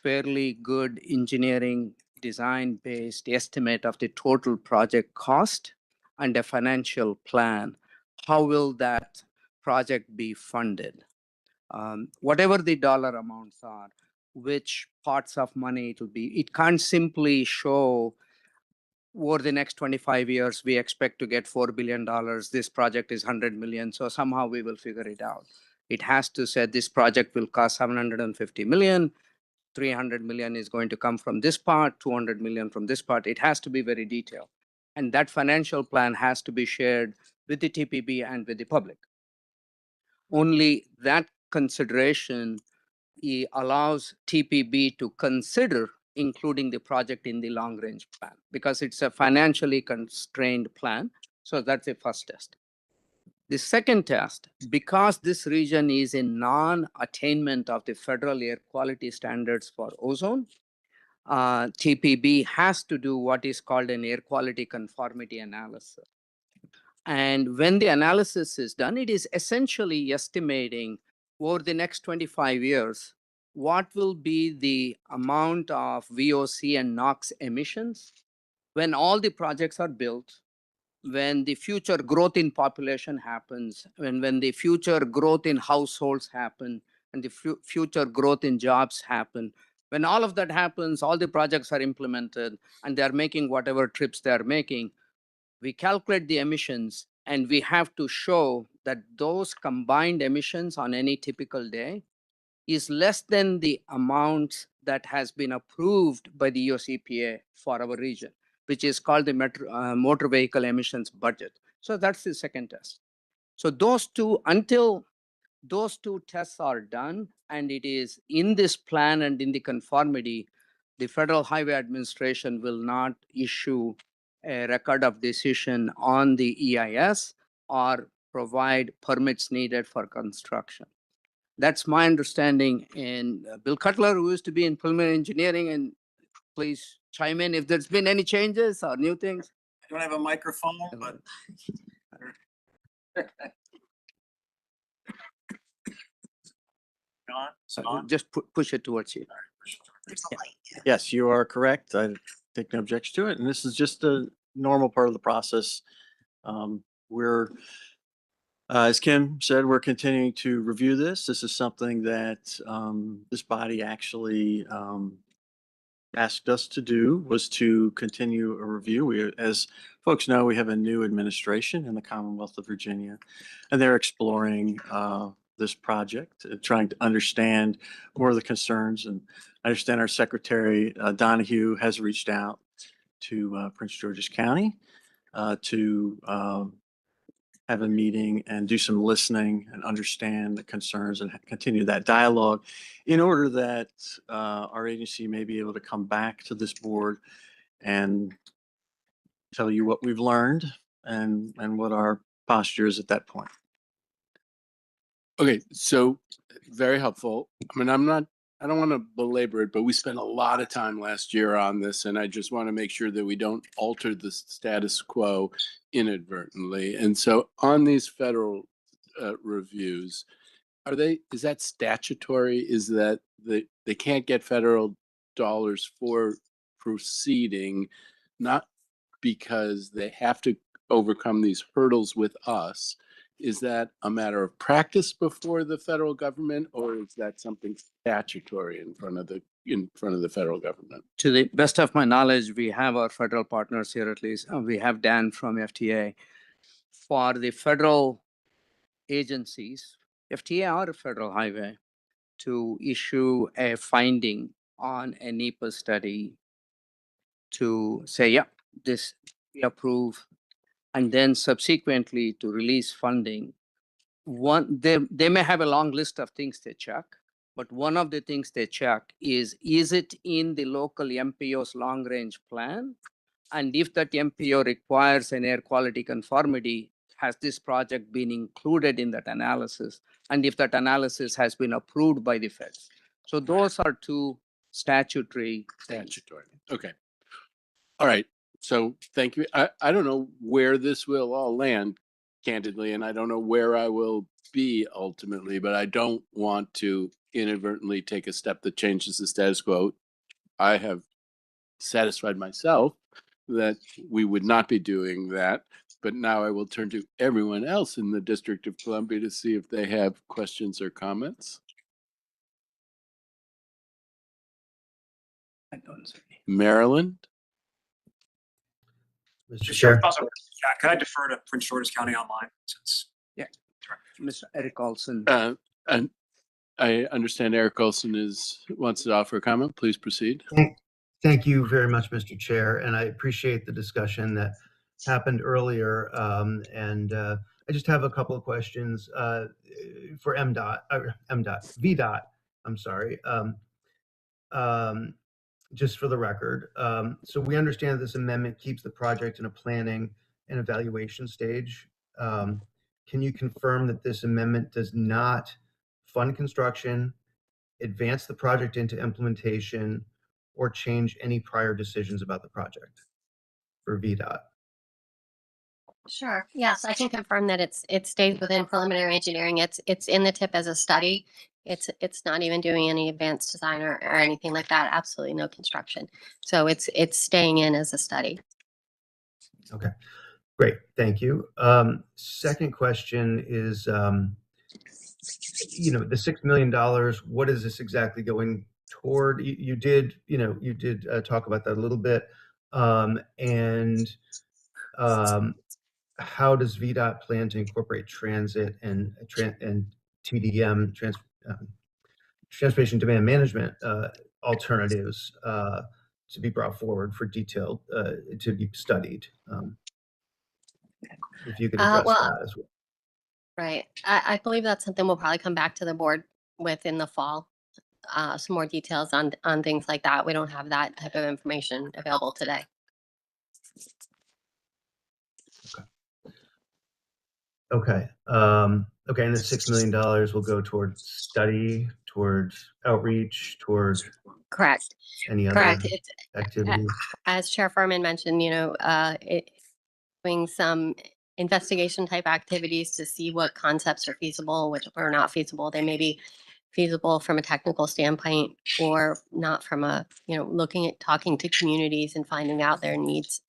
fairly good engineering design-based estimate of the total project cost and a financial plan. How will that project be funded? Whatever the dollar amounts are, which parts of money it will be, it can't simply show over the next 25 years, we expect to get $4 billion. This project is 100 million. So somehow we will figure it out. It has to say this project will cost 750 million. 300 million is going to come from this part, 200 million from this part. It has to be very detailed. And that financial plan has to be shared with the TPB and with the public. Only that consideration allows TPB to consider including the project in the long range plan, because it's a financially constrained plan. So that's the first test. The second test, because this region is in non-attainment of the federal air quality standards for ozone, TPB has to do what is called an air quality conformity analysis. And when the analysis is done, it is essentially estimating over the next 25 years, what will be the amount of VOC and NOx emissions when all the projects are built, when the future growth in population happens, when the future growth in households happen, and the future growth in jobs happen. When all of that happens, all the projects are implemented, and they are making whatever trips they are making. We calculate the emissions, and we have to show that those combined emissions on any typical day is less than the amount that has been approved by the US EPA for our region, which is called the motor vehicle emissions budget. So that's the second test. So those two, until those two tests are done, and it is in this plan and in the conformity, the Federal Highway Administration will not issue a record of decision on the EIS or provide permits needed for construction. That's my understanding. And Bill Cutler, who used to be in preliminary engineering, and please chime in if there's been any changes or new things.
I don't have a microphone, but.
Just push it towards you.
Yes, you are correct. I take no objection to it. And this is just a normal part of the process. We're, as Kim said, we're continuing to review this. This is something that this body actually asked us to do, was to continue a review. We, as folks know, we have a new administration in the Commonwealth of Virginia, and they're exploring this project, trying to understand more of the concerns. And I understand our Secretary Donahue has reached out to Prince George's County to have a meeting and do some listening and understand the concerns and continue that dialogue in order that our agency may be able to come back to this board and tell you what we've learned and what our posture is at that point.
Okay, so very helpful. I mean, I don't want to belabor it, but we spent a lot of time last year on this, and I just want to make sure that we don't alter the status quo inadvertently. And so on these federal reviews, is that statutory? Is that they can't get federal dollars for proceeding, not because they have to overcome these hurdles with us? Is that a matter of practice before the federal government, or is that something statutory in front of the federal government?
To the best of my knowledge, we have our federal partners here, at least. We have Dan from FTA. For the federal agencies, FTA or a federal highway, to issue a finding on a NEPA study to say, yeah, this we approve, and then subsequently to release funding. They may have a long list of things they check, but one of the things they check is it in the local MPO's long range plan? And if that MPO requires an air quality conformity, has this project been included in that analysis? And if that analysis has been approved by the feds? So those are two statutory.
Okay. All right. So thank you. I don't know where this will all land, candidly, and I don't know where I will be ultimately, but I don't want to inadvertently take a step that changes the status quo. I have satisfied myself that we would not be doing that, but now I will turn to everyone else in the District of Columbia to see if they have questions or comments. Maryland?
Mr. Chair.
Also, yeah, can I defer to Prince George's County online since?
Yeah, Mr. Eric Olson.
And I understand Eric Olson wants to offer a comment. Please proceed.
Thank you very much, Mr. Chair, and I appreciate the discussion that happened earlier. I just have a couple of questions for VDOT. I'm sorry. Just for the record. So we understand this amendment keeps the project in a planning and evaluation stage. can you confirm that this amendment does not fund construction, advance the project into implementation, or change any prior decisions about the project for VDOT?
Sure. Yes, I can confirm that it stays within preliminary engineering. It's in the tip as a study. It's not even doing any advanced design or anything like that. Absolutely no construction. So it's staying in as a study.
Okay, great. Thank you. Second question is, the $6 million, what is this exactly going toward? You did talk about that a little bit. And how does VDOT plan to incorporate transit and TDM, transportation demand management alternatives to be brought forward for detailed to be studied? If you could address that as well.
Right. I believe that's something we'll probably come back to the board with in the fall. Some more details on things like that. We don't have that type of information available today.
Okay. Okay. And the $6 million will go toward study, towards outreach, towards
Correct.
any other
Correct.
activities.
As Chair Furman mentioned, doing some investigation type activities to see what concepts are feasible, which are not feasible. They may be feasible from a technical standpoint or not from a, looking at talking to communities and finding out their needs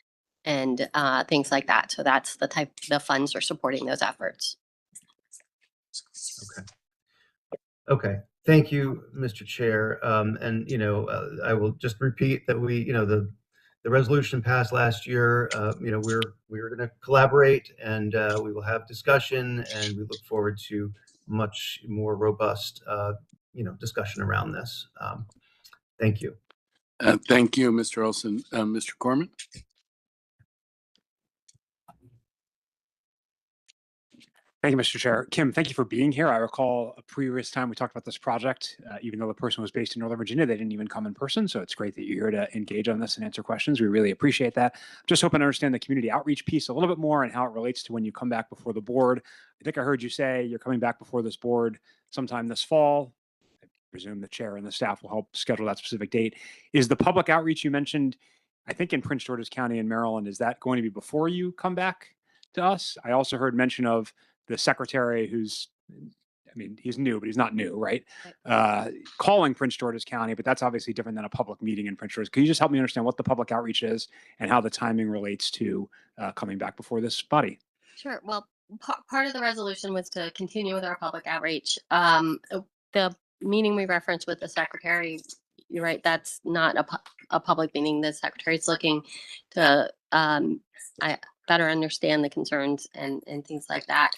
and things like that. So that's the funds are supporting those efforts.
Okay. Thank you, Mr. Chair. I will just repeat that the resolution passed last year. We're going to collaborate and we will have discussion, and we look forward to much more robust, discussion around this. Thank you.
Thank you, Mr. Olson. Mr. Corman?
Thank you, Mr. Chair. Kim, thank you for being here. I recall a previous time we talked about this project, even though the person was based in Northern Virginia, they didn't even come in person. So it's great that you're here to engage on this and answer questions. We really appreciate that. Just hoping to understand the community outreach piece a little bit more and how it relates to when you come back before the board. I think I heard you say you're coming back before this board sometime this fall. I presume the chair and the staff will help schedule that specific date. Is the public outreach you mentioned, I think in Prince George's County in Maryland, is that going to be before you come back to us? I also heard mention of the secretary who's, he's new, but he's not new, right? Calling Prince George's County, but that's obviously different than a public meeting in Prince George's. Can you just help me understand what the public outreach is and how the timing relates to coming back before this body?
Sure. Well, part of the resolution was to continue with our public outreach. The meeting we referenced with the secretary, you're right, that's not a public meeting. The secretary is looking to better understand the concerns and things like that.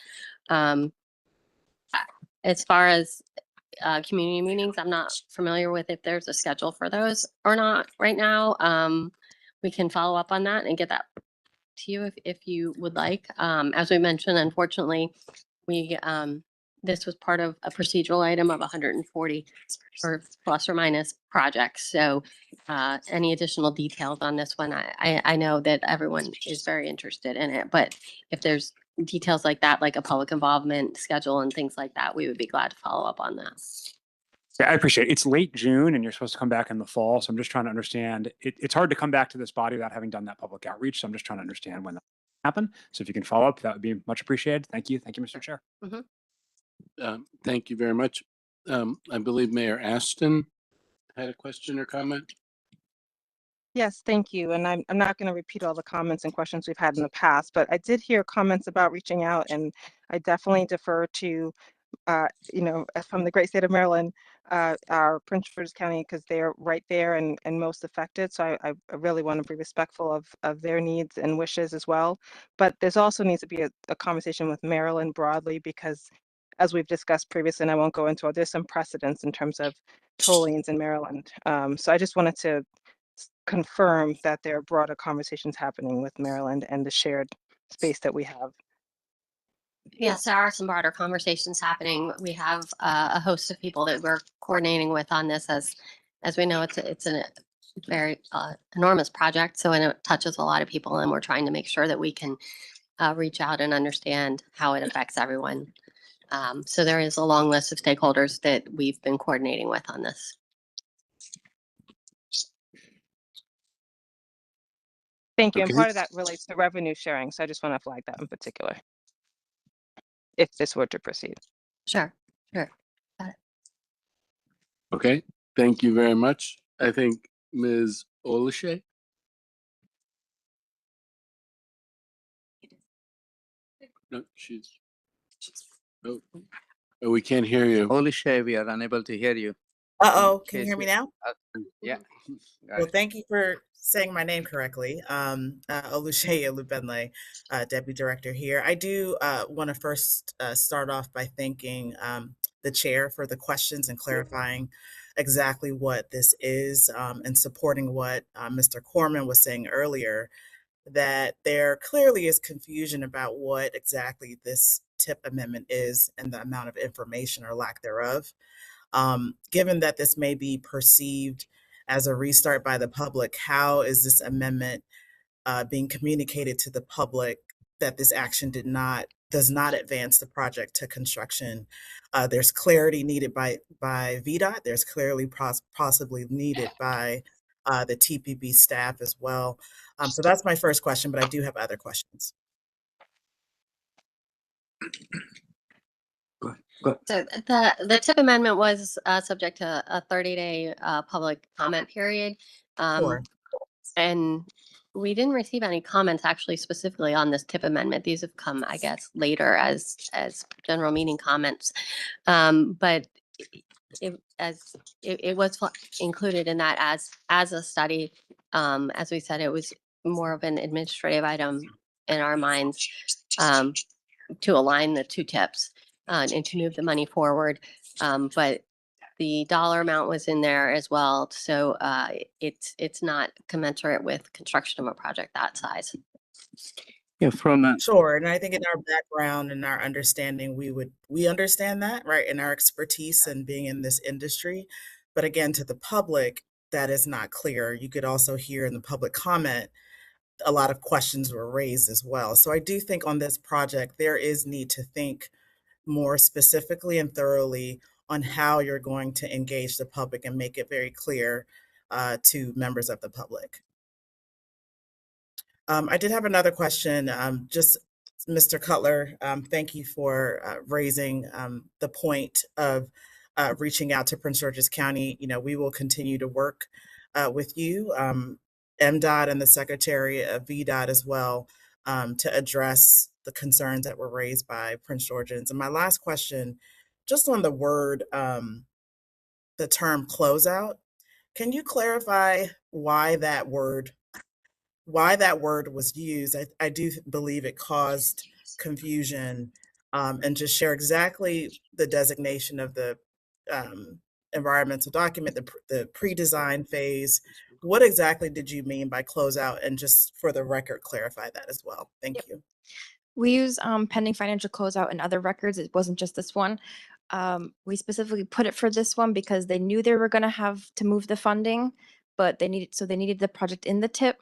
As far as community meetings, I'm not familiar with if there's a schedule for those or not right now. We can follow up on that and get that to you if you would like. As we mentioned, unfortunately, this was part of a procedural item of 140 or plus or minus projects. So any additional details on this one, I know that everyone is very interested in it, but if there's details like that, like a public involvement schedule and things like that, we would be glad to follow up on that.
Yeah, I appreciate it. It's late June and you're supposed to come back in the fall. So I'm just trying to understand. It's hard to come back to this body without having done that public outreach. So I'm just trying to understand when that will happen. So if you can follow up, that would be much appreciated. Thank you. Thank you, Mr. Chair.
Thank you very much. I believe Mayor Aston had a question or comment.
Yes, thank you. And I'm not going to repeat all the comments and questions we've had in the past, but I did hear comments about reaching out, and I definitely defer to, from the great state of Maryland, our Prince George's County, because they're right there and most affected. So I really want to be respectful of their needs and wishes as well. But there's also needs to be a conversation with Maryland broadly, because as we've discussed previously, and I won't go into it, there's some precedents in terms of toll lanes in Maryland. So I just wanted to confirm that there are broader conversations happening with Maryland and the shared space that we have.
Yes, there are some broader conversations happening. We have a host of people that we're coordinating with on this. As we know, it's a very enormous project, so it touches a lot of people, and we're trying to make sure that we can reach out and understand how it affects everyone. So there is a long list of stakeholders that we've been coordinating with on this.
Thank you. And
Okay.
part of that relates to revenue sharing. So I just want to flag that in particular, if this were to proceed.
Sure, sure.
Okay, thank you very much. I think Ms. Olushe. No, oh, we can't hear you.
Olishay, we are unable to hear you.
Uh-oh,
In
can you
case
hear me now?
Yeah. Got
Well,
it.
thank you for saying my name correctly. Oluseyi Olubenle, Deputy Director here. I do want to first start off by thanking the chair for the questions and clarifying exactly what this is, and supporting what Mr. Corman was saying earlier, that there clearly is confusion about what exactly this TIP amendment is and the amount of information or lack thereof. Given that this may be perceived as a restart by the public, how is this amendment being communicated to the public that this action does not advance the project to construction? There's clarity needed by VDOT. There's clearly possibly needed by the TPB staff as well. So that's my first question, but I do have other questions.
So the TIP amendment was subject to a 30-day public comment period.
Sure.
And we didn't receive any comments actually specifically on this TIP amendment. These have come, I guess, later as general meeting comments. But it was included in that as a study. As we said, it was more of an administrative item in our minds to align the two TIPs and to move the money forward. But the dollar amount was in there as well. So it's not commensurate with construction of a project that size.
Yeah,
Sure. And I think in our background and our understanding, we understand that, right? And our expertise and being in this industry. But again, to the public, that is not clear. You could also hear in the public comment, a lot of questions were raised as well. So I do think on this project, there is need to think more specifically and thoroughly on how you're going to engage the public and make it very clear to members of the public. I did have another question. Just Mr. Cutler, thank you for raising the point of reaching out to Prince George's County. You know, we will continue to work with you, MDOT and the Secretary of VDOT as well, to address the concerns that were raised by Prince Georgians. And my last question, just on the word, the term closeout, can you clarify why that word was used? I do believe it caused confusion, and just share exactly the designation of the environmental document, the pre-design phase. What exactly did you mean by closeout? And just for the record, clarify that as well. Thank you.
We use pending financial closeout and other records. It wasn't just this one. We specifically put it for this one because they knew they were going to have to move the funding, but they needed the project in the TIP,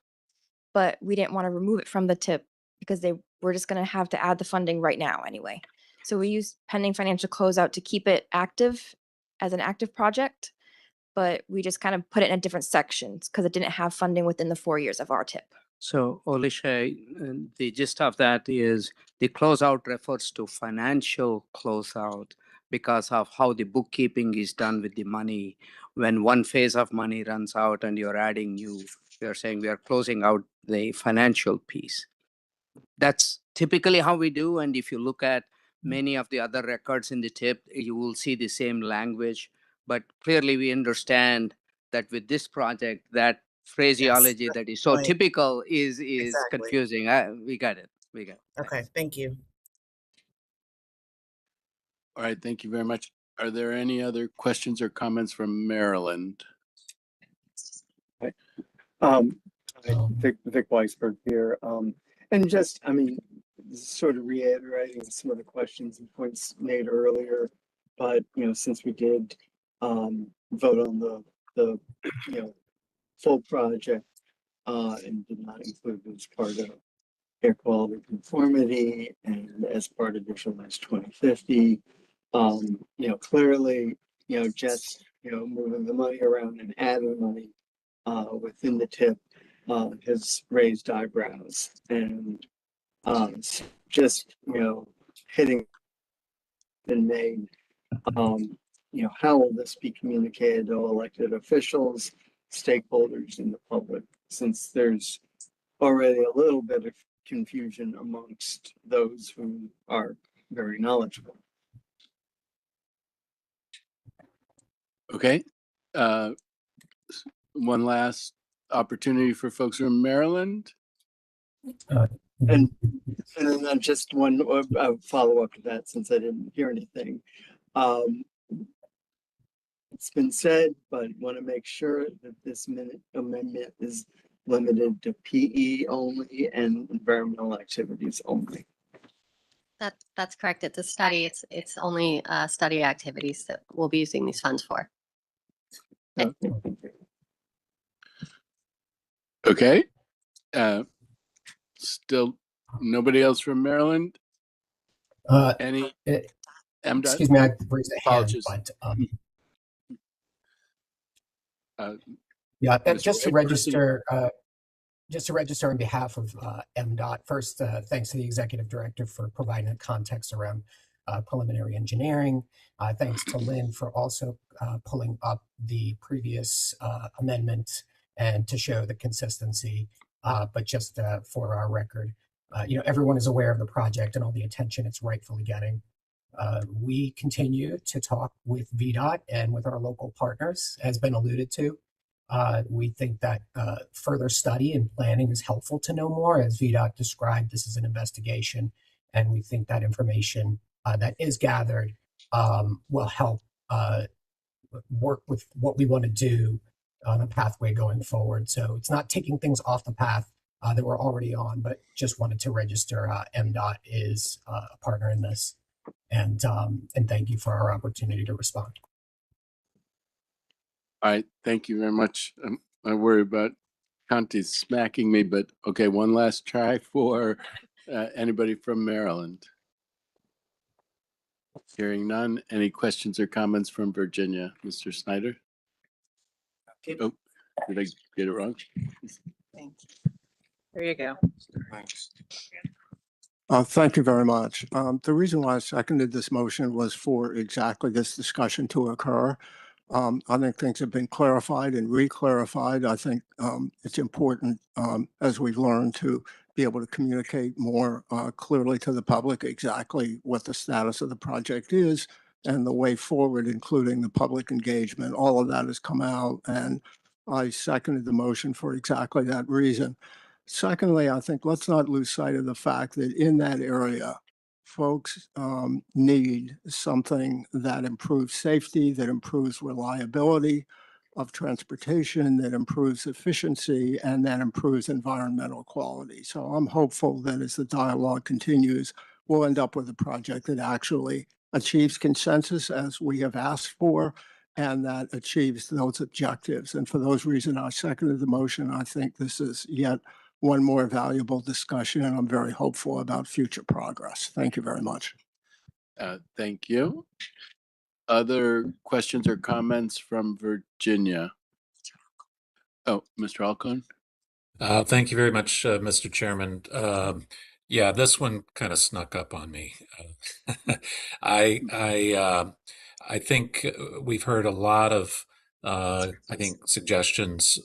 but we didn't want to remove it from the TIP because they were just going to have to add the funding right now anyway. So we used pending financial closeout to keep it active as an active project, but we just kind of put it in different sections because it didn't have funding within the 4 years of our TIP.
So, Olishay, the gist of that is the closeout refers to financial closeout because of how the bookkeeping is done with the money. When one phase of money runs out and you're adding new, you're saying we are closing out the financial piece. That's typically how we do. And if you look at many of the other records in the TIP, you will see the same language. But clearly we understand that with this project, that phraseology that is so typical is
Exactly.
confusing. We got it. We got it.
Okay, thank you.
All right, thank you very much. Are there any other questions or comments from Maryland?
Vic Weisberg here. And just, I mean, sort of reiterating some of the questions and points made earlier, but, you know, since we did vote on the full project and did not include it as part of air quality conformity and as part of Vision 2050. Clearly, just, moving the money around and adding money within the tip has raised eyebrows and just, hitting been made. How will this be communicated to elected officials, stakeholders, and the public, since there's already a little bit of confusion amongst those who are very knowledgeable.
Okay. One last opportunity for folks from Maryland.
And then just one follow up to that, since I didn't hear anything. It's been said, but want to make sure that this amendment is limited to PE only and environmental activities only.
That's correct. It's a study. It's only study activities that we'll be using these funds for.
Okay. Still nobody else from Maryland? Any?
Excuse me, I raised a hand, but yeah, just to register on behalf of MDOT. First, thanks to the executive director for providing the context around preliminary engineering. Thanks to Lynn for also pulling up the previous amendment and to show the consistency. But just for our record, everyone is aware of the project and all the attention it's rightfully getting. We continue to talk with VDOT and with our local partners, as been alluded to. We think that further study and planning is helpful to know more. As VDOT described, this is an investigation, and we think that information that is gathered will help work with what we want to do on a pathway going forward. So it's not taking things off the path that we're already on, but just wanted to register MDOT is a partner in this. And thank you for our opportunity to respond.
All right, thank you very much. I worry about Conti smacking me, but okay, one last try for anybody from Maryland. Hearing none. Any questions or comments from Virginia? Mr. Snyder? Oh, did I get it wrong?
Thank you. There you go.
Thanks.
Thank you very much. The reason why I seconded this motion was for exactly this discussion to occur. I think things have been clarified and re-clarified. I think it's important, as we've learned, to be able to communicate more clearly to the public exactly what the status of the project is and the way forward, including the public engagement. All of that has come out, and I seconded the motion for exactly that reason. Secondly, I think let's not lose sight of the fact that in that area, folks need something that improves safety, that improves reliability of transportation, that improves efficiency, and that improves environmental quality. So I'm hopeful that as the dialogue continues, we'll end up with a project that actually achieves consensus as we have asked for, and that achieves those objectives. And for those reasons, I seconded the motion. I think this is yet one more valuable discussion, and I'm very hopeful about future progress. Thank you very much.
Thank you. Other questions or comments from Virginia? Oh, Mr. Alcone.
Thank you very much, Mr. Chairman. Yeah, this one kind of snuck up on me. I think we've heard a lot of I think suggestions,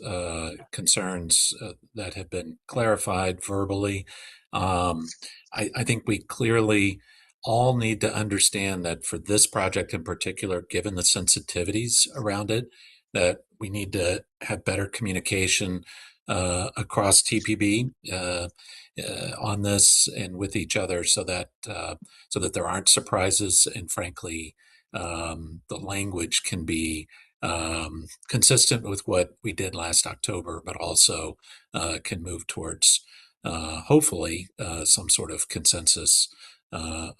concerns that have been clarified verbally. I think we clearly all need to understand that for this project in particular, given the sensitivities around it, that we need to have better communication across TPB on this and with each other, so that there aren't surprises, and frankly, the language can be consistent with what we did last October, but also can move towards hopefully some sort of consensus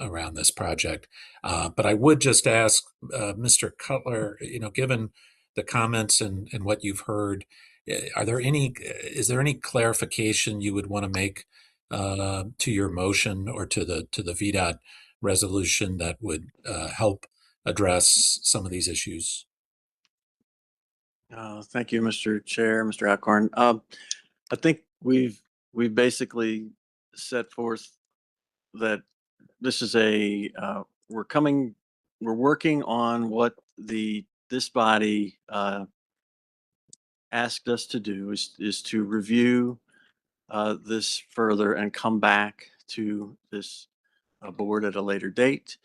around this project. But I would just ask Mr. Cutler, given the comments and what you've heard, is there any clarification you would want to make to your motion or to the VDOT resolution that would help address some of these issues?
Thank you, Mr. Chair, Mr. Alcorn. I think we've basically set forth that this is we're working on what this body asked us to do is to review this further and come back to this board at a later date.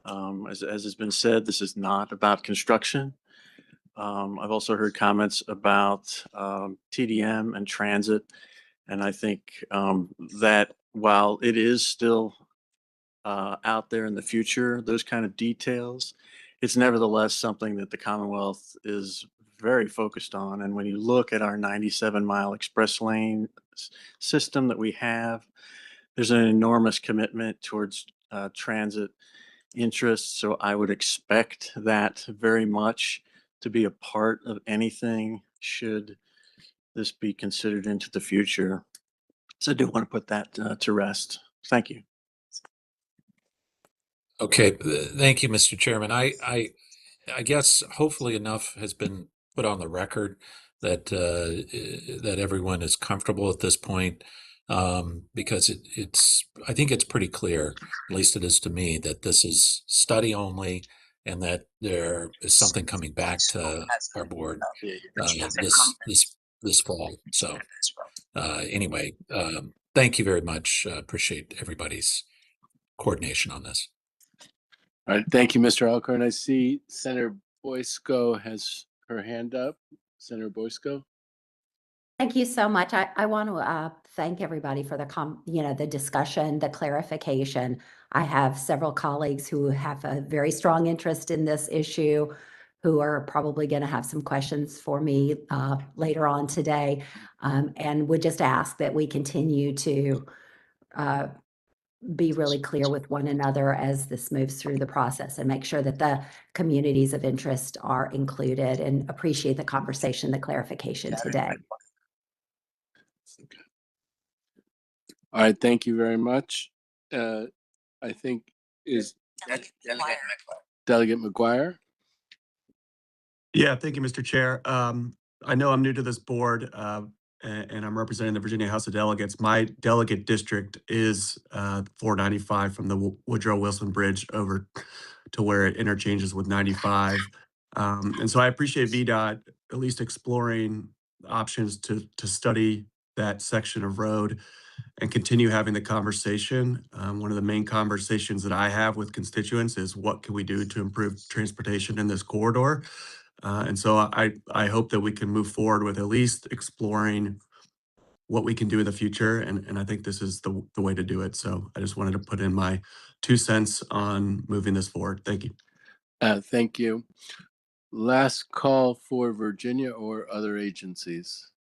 As has been said, this is not about construction. I've also heard comments about TDM and transit, and I think that while it is still out there in the future, those kind of details, it's nevertheless something that the Commonwealth is very focused on. And when you look at our 97-mile express lane system that we have, there's an enormous commitment towards transit interests. So I would expect that very much to be a part of anything should this be considered into the future. So I do want to put that to rest. Thank you.
Okay, thank you, Mr. Chairman. I guess hopefully enough has been put on the record that that everyone is comfortable at this point, because I think it's pretty clear, at least it is to me, that this is study only, and that there is something coming back to our board this fall. So anyway, thank you very much. Appreciate everybody's coordination on this.
All right, thank you, Mr. Alcorn. I see Senator Boysko has her hand up. Senator Boysko.
Thank you so much. I want to thank everybody for the discussion, the clarification. I have several colleagues who have a very strong interest in this issue, who are probably going to have some questions for me later on today, and would just ask that we continue to be really clear with one another as this moves through the process and make sure that the communities of interest are included, and appreciate the conversation, the clarification today.
All right, thank you very much. I think is Delegate McGuire.
Yeah, thank you, Mr. Chair. I know I'm new to this board, and I'm representing the Virginia House of Delegates. My delegate district is 495 from the Woodrow Wilson Bridge over to where it interchanges with 95. And so I appreciate VDOT at least exploring options to study that section of road and continue having the conversation. One of the main conversations that I have with constituents is what can we do to improve transportation in this corridor? And so I hope that we can move forward with at least exploring what we can do in the future. And I think this is the way to do it. So I just wanted to put in my 2 cents on moving this forward. Thank you.
Thank you. Last call for Virginia or other agencies.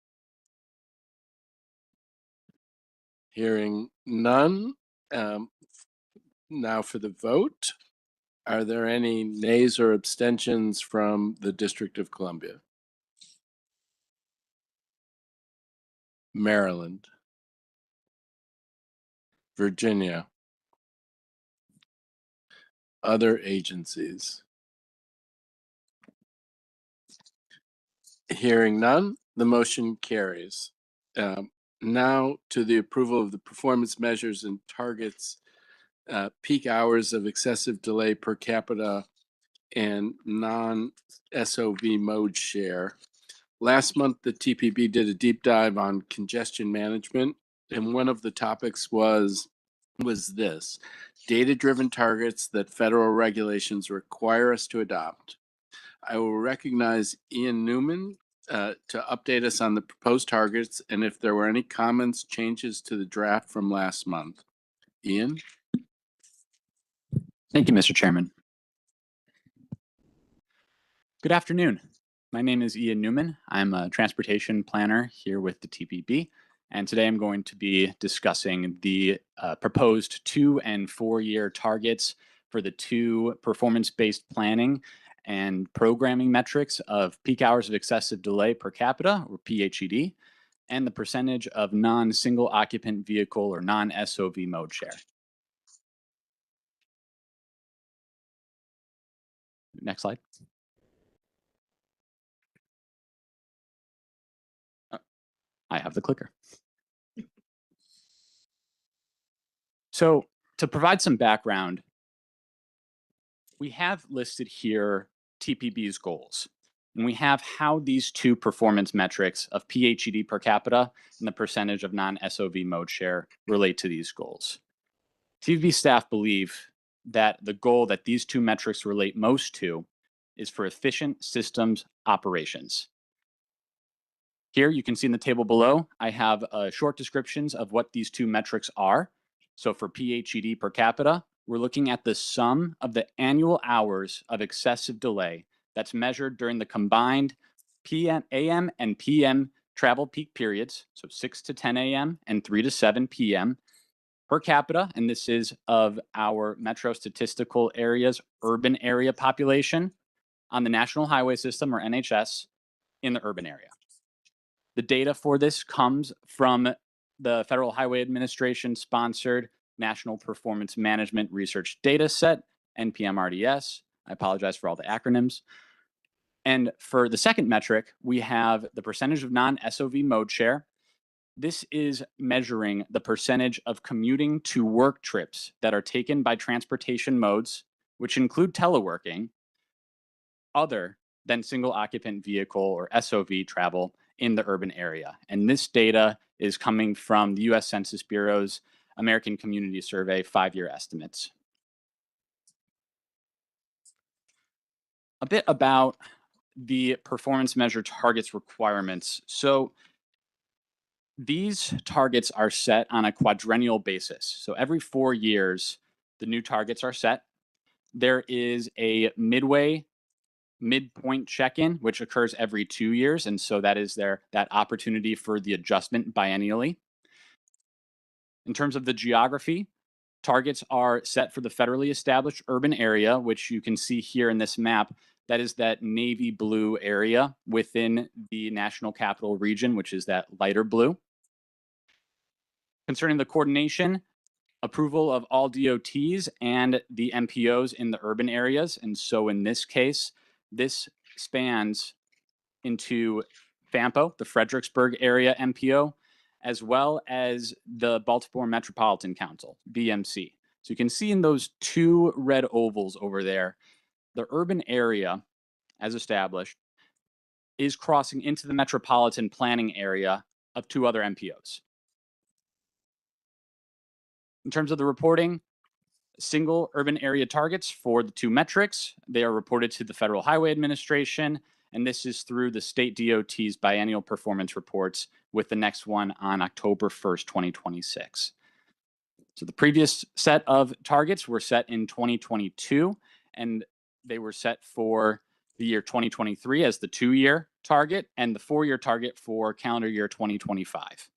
Hearing none. Now for the vote. Are there any nays or abstentions from the District of Columbia? Maryland. Virginia. Other agencies. Hearing none, the motion carries. Now to the approval of the performance measures and targets, peak hours of excessive delay per capita and non-SOV mode share. Last month, the TPB did a deep dive on congestion management, and one of the topics was this: data-driven targets that federal regulations require us to adopt. I will recognize Ian Newman to update us on the proposed targets and if there were any comments, changes to the draft from last month. Ian?
Thank you, Mr. Chairman. Good afternoon. My name is Ian Newman. I'm a transportation planner here with the TPB, and today I'm going to be discussing the proposed 2- and 4-year targets for the 2 performance-based planning and programming metrics of peak hours of excessive delay per capita, or PHED, and the percentage of non-single occupant vehicle or non-SOV mode share. Next slide. I have the clicker. So to provide some background, we have listed here TPB's goals. And we have how these two performance metrics of PHED per capita and the percentage of non-SOV mode share relate to these goals. TPB staff believe that the goal that these two metrics relate most to is for efficient systems operations. Here you can see in the table below, I have short descriptions of what these two metrics are. So for PHED per capita, we're looking at the sum of the annual hours of excessive delay that's measured during the combined AM and PM travel peak periods, so 6 to 10 a.m. and 3 to 7 p.m. per capita, and this is of our metro statistical areas urban area population on the National Highway System, or NHS, in the urban area. The data for this comes from the Federal Highway Administration sponsored National Performance Management Research Data Set, NPMRDS. I apologize for all the acronyms. And for the second metric, we have the percentage of non-SOV mode share. This is measuring the percentage of commuting to work trips that are taken by transportation modes, which include teleworking, other than single occupant vehicle or SOV travel in the urban area. And this data is coming from the US Census Bureau's American Community Survey 5-year estimates. A bit about the performance measure targets requirements. So these targets are set on a quadrennial basis. So every 4 years, the new targets are set. There is a midpoint check-in, which occurs every 2 years. And so that is that opportunity for the adjustment biennially. In terms of the geography, targets are set for the federally established urban area, which you can see here in this map. That is that navy blue area within the National Capital Region, which is that lighter blue. Concerning the coordination, approval of all DOTs and the MPOs in the urban areas. And so in this case, this spans into FAMPO, the Fredericksburg area MPO, as well as the Baltimore Metropolitan Council, BMC. So you can see in those two red ovals over there, the urban area, as established, is crossing into the metropolitan planning area of two other MPOs. In terms of the reporting, single urban area targets for the two metrics, they are reported to the Federal Highway Administration, and this is through the state DOT's biennial performance reports, with the next one on October 1st, 2026. So the previous set of targets were set in 2022, and they were set for the year 2023 as the 2-year target and the 4-year target for calendar year 2025.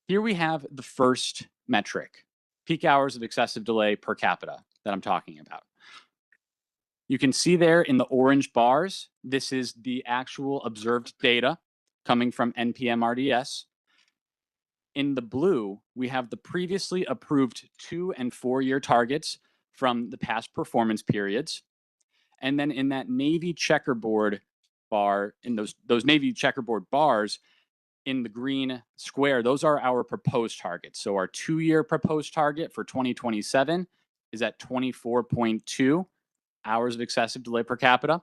Here we have the first metric, peak hours of excessive delay per capita, that I'm talking about. You can see there in the orange bars, this is the actual observed data coming from NPMRDS. In the blue, we have the previously approved 2- and 4-year targets from the past performance periods. And then in that navy checkerboard bar, in those navy checkerboard bars, in the green square, those are our proposed targets. So our 2-year proposed target for 2027 is at 24.2 hours of excessive delay per capita.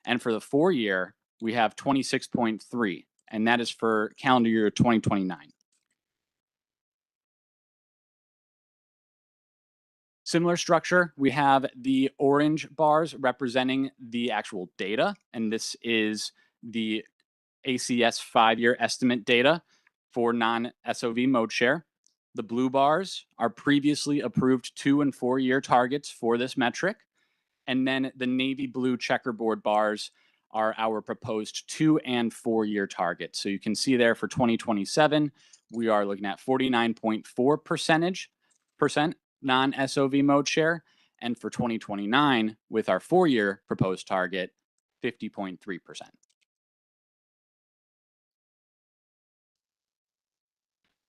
And for the 4-year, we have 26.3, and that is for calendar year 2029. Similar structure, we have the orange bars representing the actual data, and this is the ACS 5-year estimate data for non-SOV mode share. The blue bars are previously approved 2- and 4-year targets for this metric. And then the navy blue checkerboard bars are our proposed 2- and 4-year targets. So you can see there for 2027, we are looking at 49.4% non-SOV mode share. And for 2029, with our 4-year proposed target, 50.3%.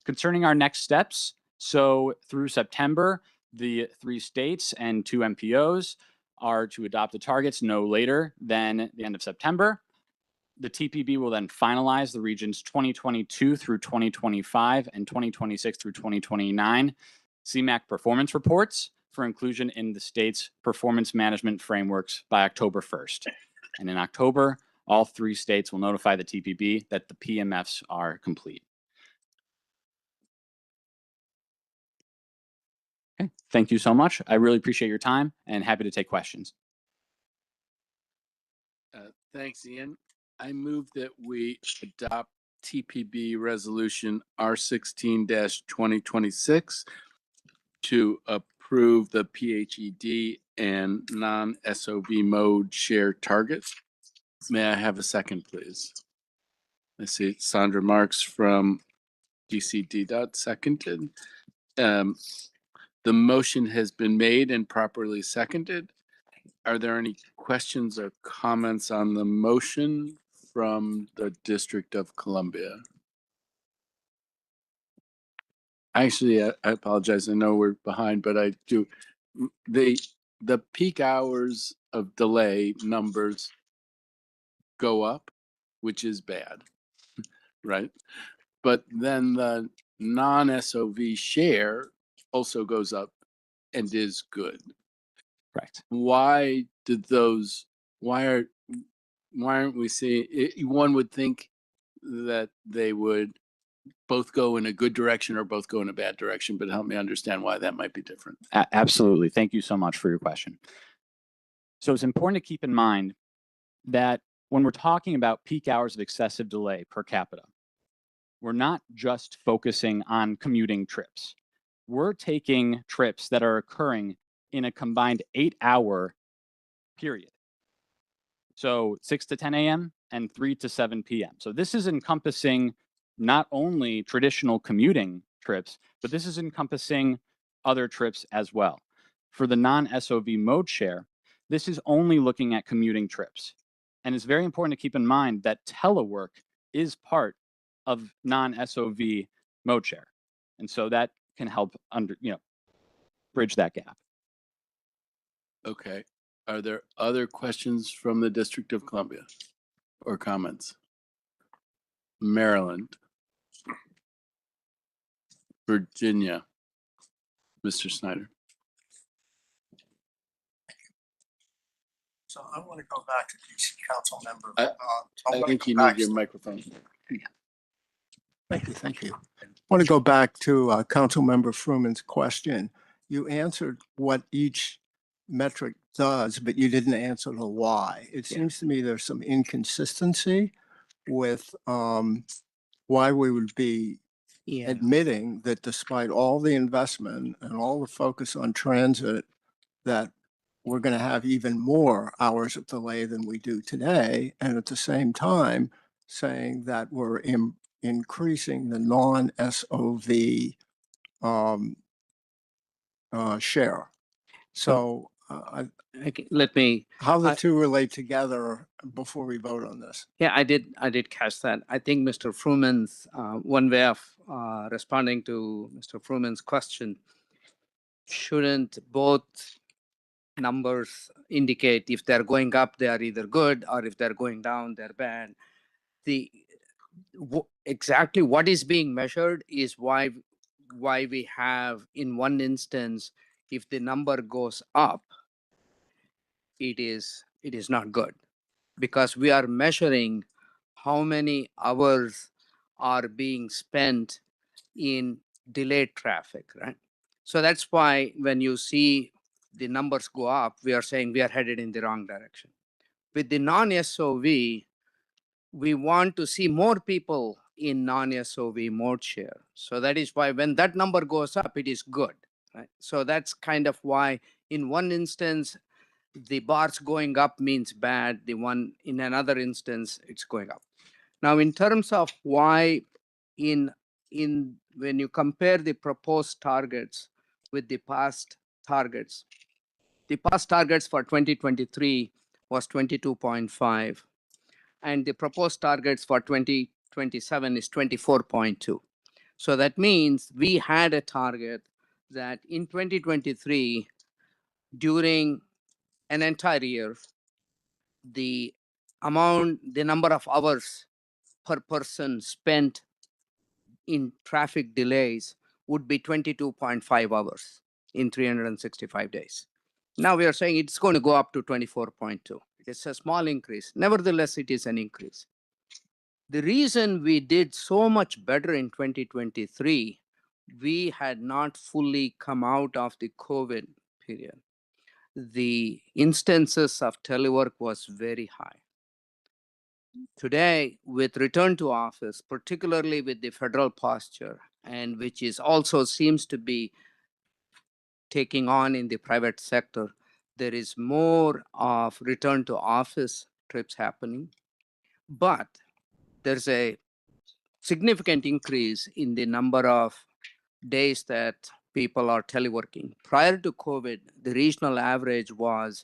Concerning our next steps, so through September, the 3 states and 2 MPOs are to adopt the targets no later than the end of September. The TPB will then finalize the region's 2022 through 2025 and 2026 through 2029 CMAQ performance reports for inclusion in the state's performance management frameworks by October 1st. And in October, all 3 states will notify the TPB that the PMFs are complete. Okay, thank you so much. I really appreciate your time and happy to take questions.
Thanks, Ian. I move that we adopt TPB Resolution R16-2026 to approve the PHED and non-SOV mode share targets. May I have a second, please? I see Sandra Marks from DCD. Seconded. The motion has been made and properly seconded. Are there any questions or comments on the motion from the District of Columbia? Actually, I apologize. I know we're behind, but I do. The peak hours of delay numbers go up, which is bad, right? But then the non-SOV share also goes up and is good.
Correct.
Why aren't we seeing it? One would think that they would both go in a good direction or both go in a bad direction, but help me understand why that might be different.
Absolutely. Thank you so much for your question. So it's important to keep in mind that when we're talking about peak hours of excessive delay per capita, we're not just focusing on commuting trips. We're taking trips that are occurring in a combined 8-hour period. So 6 to 10 a.m. and 3 to 7 p.m. So this is encompassing not only traditional commuting trips, but this is encompassing other trips as well. For the non-SOV mode share, this is only looking at commuting trips. And it's very important to keep in mind that telework is part of non-SOV mode share. And so that can help bridge that gap.
Okay. Are there other questions from the District of Columbia or comments? Maryland. Virginia. Mr. Snyder.
So I want to go back to DC Council member.
I think you need your microphone.
Thank you. I want to go back to Councilmember Fruman's question. You answered what each metric does, but you didn't answer the why. It seems to me there's some inconsistency with why we would be admitting that despite all the investment and all the focus on transit, that we're going to have even more hours of delay than we do today. And at the same time, saying that we're increasing the non-SOV share. So
let me.
How the two relate together before we vote on this?
Yeah, I did catch that. I think Mr. Fruman's one way of responding to Mr. Fruman's question, shouldn't both numbers indicate if they're going up, they are either good, or if they're going down, they're bad? Exactly what is being measured is why we have, in one instance, if the number goes up, it is not good, because we are measuring how many hours are being spent in delayed traffic, right? So that's why when you see the numbers go up, we are saying we are headed in the wrong direction. With the non-SOV, we want to see more people in non-SOV mode share. So that is why when that number goes up, it is good, right? So that's kind of why in one instance, the bars going up means bad. The one in another instance, it's going up. Now, in terms of why when you compare the proposed targets with the past targets for 2023 was 22.5, and the proposed targets for 2027 is 24.2. So that means we had a target that in 2023, during an entire year, the number of hours per person spent in traffic delays would be 22.5 hours in 365 days. Now we are saying it's going to go up to 24.2. It is a small increase. Nevertheless, it is an increase. The reason we did so much better in 2023, we had not fully come out of the COVID period. The instances of telework was very high. Today, with return to office, particularly with the federal posture, and which is also seems to be taking on in the private sector, there is more of return to office trips happening. But there's a significant increase in the number of days that people are teleworking. Prior to COVID, the regional average was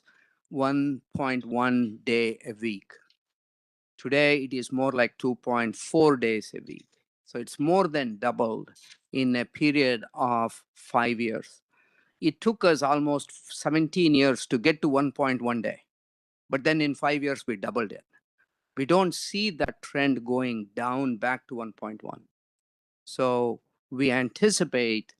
1.1 day a week. Today, it is more like 2.4 days a week. So it's more than doubled in a period of 5 years. It took us almost 17 years to get to 1.1 day. But then in 5 years, we doubled it. We don't see that trend going down back to 1.1. So we anticipate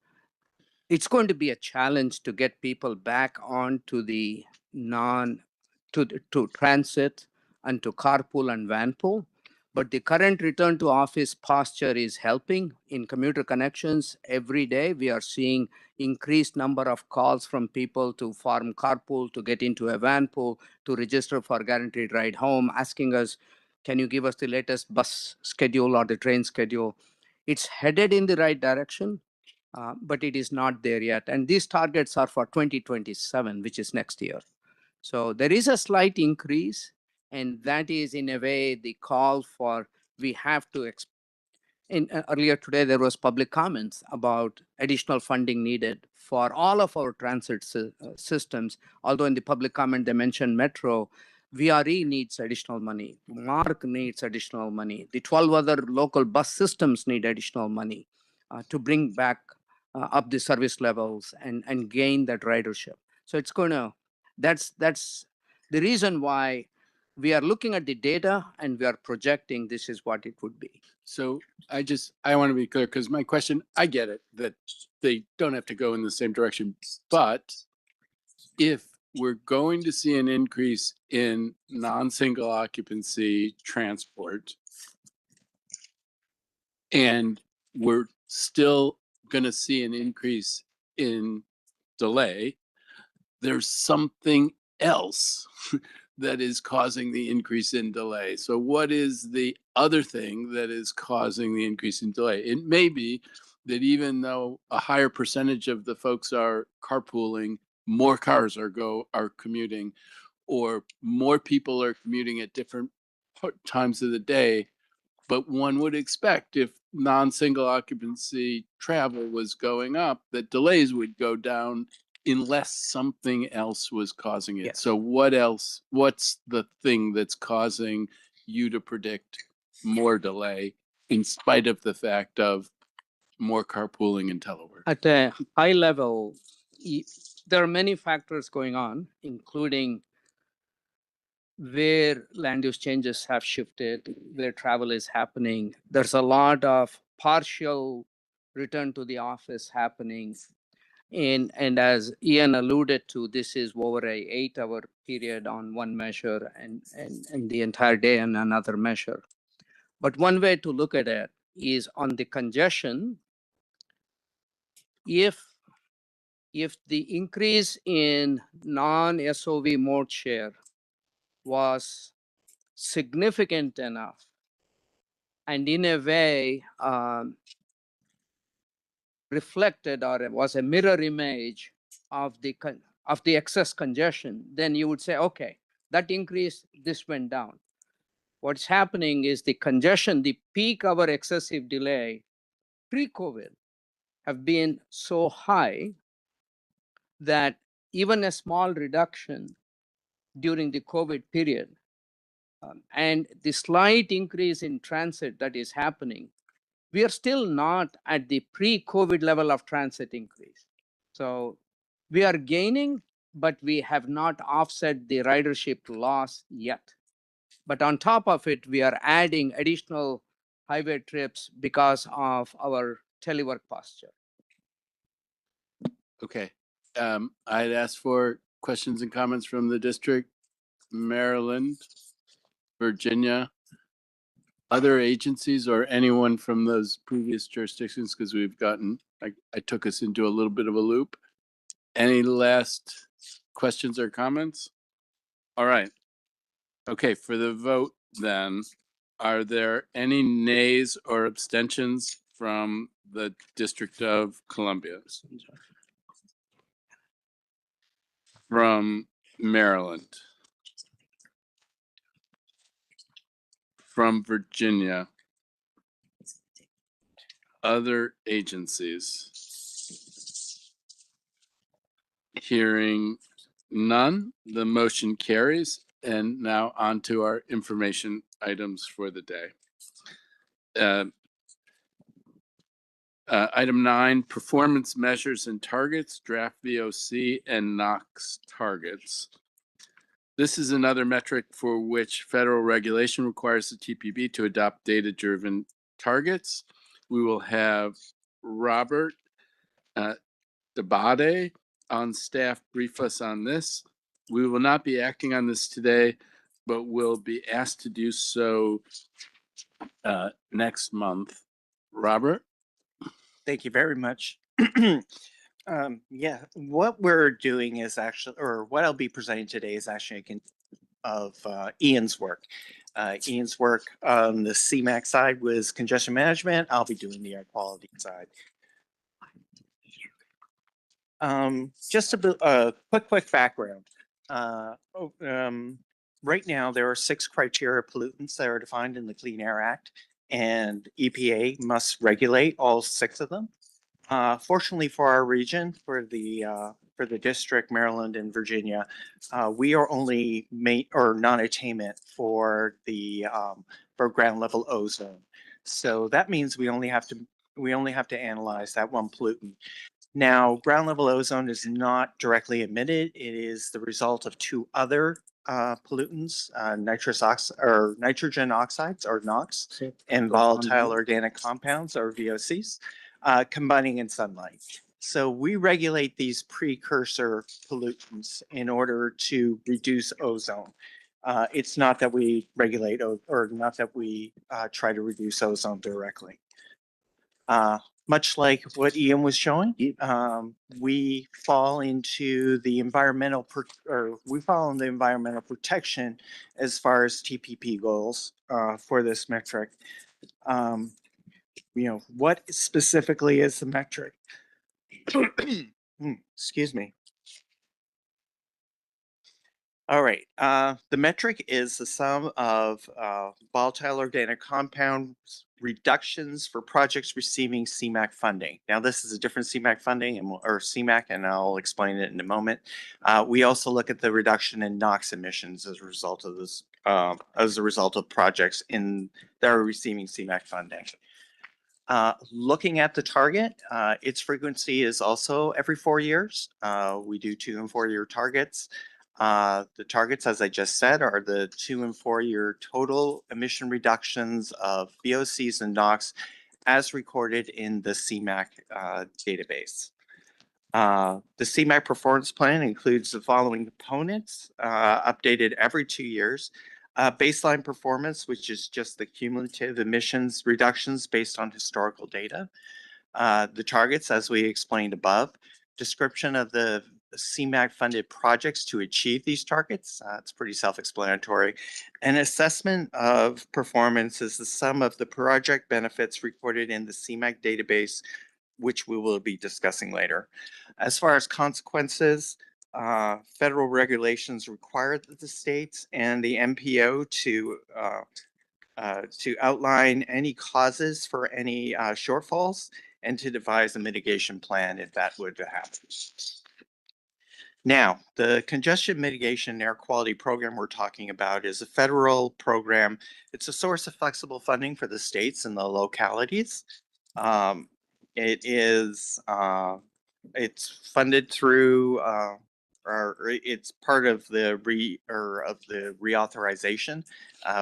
it's going to be a challenge to get people back onto the to transit and to carpool and vanpool. But the current return to office posture is helping in commuter connections. Every day we are seeing increased number of calls from people to form carpool, to get into a vanpool, to register for guaranteed ride home, asking us, can you give us the latest bus schedule or the train schedule? It's headed in the right direction, but it is not there yet. And these targets are for 2027, which is next year. So there is a slight increase, and that is in a way the call for we have to earlier today there was public comments about additional funding needed for all of our transit systems. Although in the public comment they mentioned metro, VRE needs additional money, MARC needs additional money, the 12 other local bus systems need additional money to bring back up the service levels and gain that ridership. So it's going to that's the reason why we are looking at the data and we are projecting this is what it would be.
So I want to be clear, because my question, I get it, that they don't have to go in the same direction. But if we're going to see an increase in non-single occupancy transport, and we're still going to see an increase in delay, there's something else that is causing the increase in delay. So what is the other thing that is causing the increase in delay? It may be that even though a higher percentage of the folks are carpooling, more cars are commuting, or more people are commuting at different times of the day. But one would expect if non-single occupancy travel was going up, that delays would go down unless something else was causing it.
Yes.
So what else, what's the thing that's causing you to predict more delay in spite of the fact of more carpooling and telework?
At a high level, there are many factors going on, including where land use changes have shifted, where travel is happening. There's a lot of partial return to the office happening. And as Ian alluded to, this is over a 8-hour period on one measure and the entire day on another measure. But one way to look at it is on the congestion. If the increase in non-SOV mode share was significant enough and in a way reflected or was a mirror image of the excess congestion, then you would say, okay, that increase, this went down. What's happening is the congestion, the peak hour excessive delay pre-COVID have been so high that even a small reduction during the COVID period and the slight increase in transit that is happening we are still not at the pre-COVID level of transit increase. So we are gaining, but we have not offset the ridership loss yet. But on top of it, we are adding additional highway trips because of our telework posture.
Okay. I'd ask for questions and comments from the district, Maryland, Virginia, other agencies, or anyone from those previous jurisdictions, because we've gotten, I took us into a little bit of a loop. Any last questions or comments? All right. Okay, for the vote then, are there any nays or abstentions from the District of Columbia? From Maryland? From Virginia? Other agencies? Hearing none, the motion carries. And now on to our information items for the day. Item 9, performance measures and targets, draft VOC and NOx targets. This is another metric for which federal regulation requires the TPB to adopt data-driven targets. We will have Robert Dabade on staff brief us on this. We will not be acting on this today, but will be asked to do so next month. Robert?
Thank you very much. Yeah, what we're doing is actually, or what I'll be presenting today is actually of Ian's work. Ian's work on the CMAQ side was congestion management. I'll be doing the air quality side. Just a quick background. Right now, there are 6 criteria pollutants that are defined in the Clean Air Act, and EPA must regulate all 6 of them. Fortunately for our region, for the district, Maryland and Virginia, we are only non-attainment for the for ground level ozone. So that means we only have to analyze that one pollutant. Now, ground level ozone is not directly emitted. It is the result of 2 other pollutants, nitrogen oxides or NOx, and volatile organic compounds or VOCs, combining in sunlight. So we regulate these precursor pollutants in order to reduce ozone. It's not that we regulate or not that we try to reduce ozone directly. Much like what Ian was showing, we fall into the environmental protection as far as TPP goals for this metric. What specifically is the metric? Excuse me. All right. The metric is the sum of volatile organic compounds reductions for projects receiving CMAQ funding. Now, this is a different CMAQ funding or CMAQ, and I'll explain it in a moment. We also look at the reduction in NOx emissions as a result of this, as a result of projects that are receiving CMAQ funding. Looking at the target, its frequency is also every 4 years. We do 2 and 4 year targets. The targets, as I just said, are the 2 and 4 year total emission reductions of VOCs and NOx as recorded in the CMAQ database. The CMAQ performance plan includes the following components, updated every 2 years. Baseline performance, which is just the cumulative emissions reductions based on historical data. The targets, as we explained above. Description of the CMAQ funded projects to achieve these targets. It's pretty self-explanatory. An assessment of performance is the sum of the project benefits recorded in the CMAQ database, which we will be discussing later. As far as consequences, federal regulations require the states and the MPO to outline any causes for any shortfalls and to devise a mitigation plan if that would happen. Now, the congestion mitigation and air quality program we're talking about is a federal program. It's a source of flexible funding for the states and the localities. It is it's funded through or it's part of the reauthorization.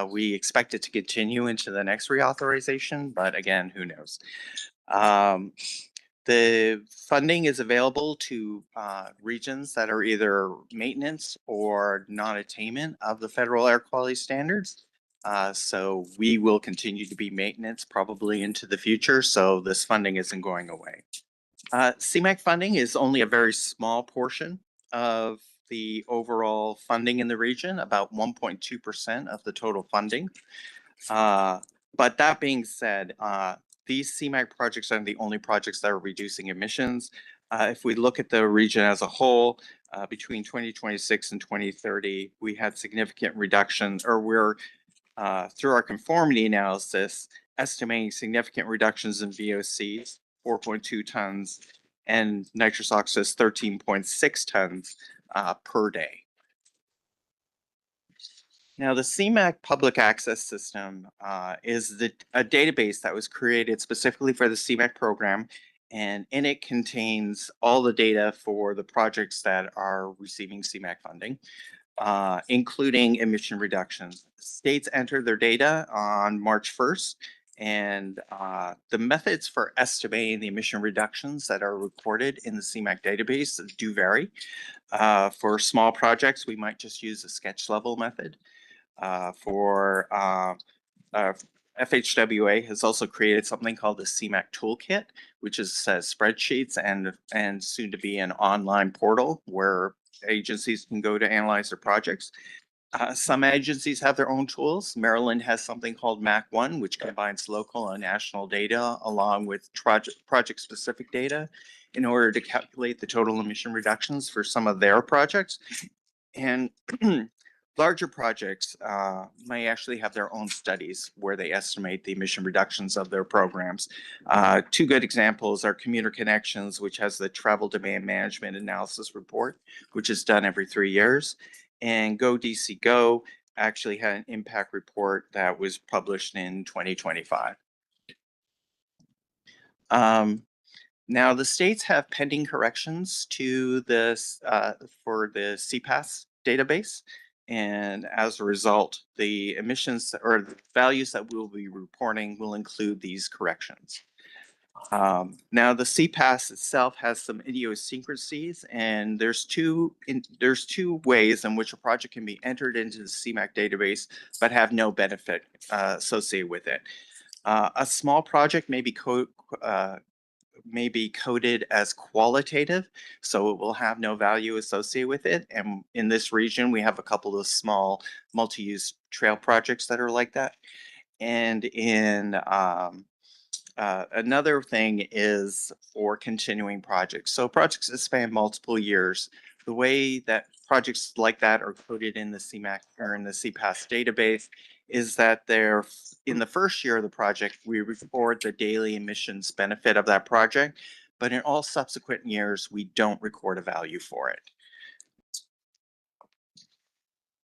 We expect it to continue into the next reauthorization, but again, who knows? The funding is available to regions that are either maintenance or non-attainment of the federal air quality standards. So we will continue to be maintenance probably into the future. So this funding isn't going away. CMAQ funding is only a very small portion of the overall funding in the region, about 1.2% of the total funding. But that being said, these CMAQ projects aren't the only projects that are reducing emissions. If we look at the region as a whole, between 2026 and 2030, we had significant reductions, or we're through our conformity analysis, estimating significant reductions in VOCs, 4.2 tons, and nitrous oxides, 13.6 tons per day. Now, the CMAQ public access system is a database that was created specifically for the CMAQ program, and in it contains all the data for the projects that are receiving CMAQ funding, including emission reductions. States enter their data on March 1st, and the methods for estimating the emission reductions that are reported in the CMAQ database do vary. For small projects, we might just use a sketch level method. FHWA has also created something called the CMAQ Toolkit, which says spreadsheets and soon to be an online portal where agencies can go to analyze their projects. Some agencies have their own tools. Maryland has something called MAC1, which combines local and national data along with project-specific data in order to calculate the total emission reductions for some of their projects. And larger projects may actually have their own studies where they estimate the emission reductions of their programs. Two good examples are Commuter Connections, which has the Travel Demand Management Analysis Report, which is done every 3 years. And Go DC Go actually had an impact report that was published in 2025. Now, the states have pending corrections to this for the CPAS database. And as a result, the emissions or the values that we'll be reporting will include these corrections. Now, the CPAS itself has some idiosyncrasies, and there's two ways in which a project can be entered into the CMAQ database but have no benefit associated with it. A small project may be coded as qualitative, so it will have no value associated with it. And in this region, we have a couple of small multi-use trail projects that are like that. And in another thing is for continuing projects. So projects that span multiple years, the way that projects like that are coded in the CMAQ or in the CPAS database is that they're in the first year of the project, we record the daily emissions benefit of that project, but in all subsequent years, we don't record a value for it.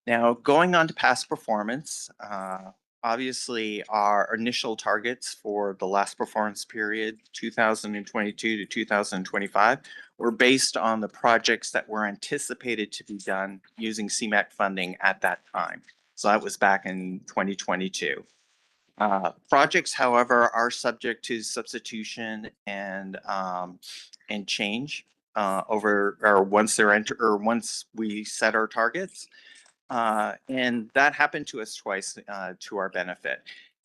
Now, going on to past performance, obviously our initial targets for the last performance period, 2022 to 2025, were based on the projects that were anticipated to be done using CMAQ funding at that time. So that was back in 2022. Projects, however, are subject to substitution and change once we set our targets. And that happened to us twice to our benefit.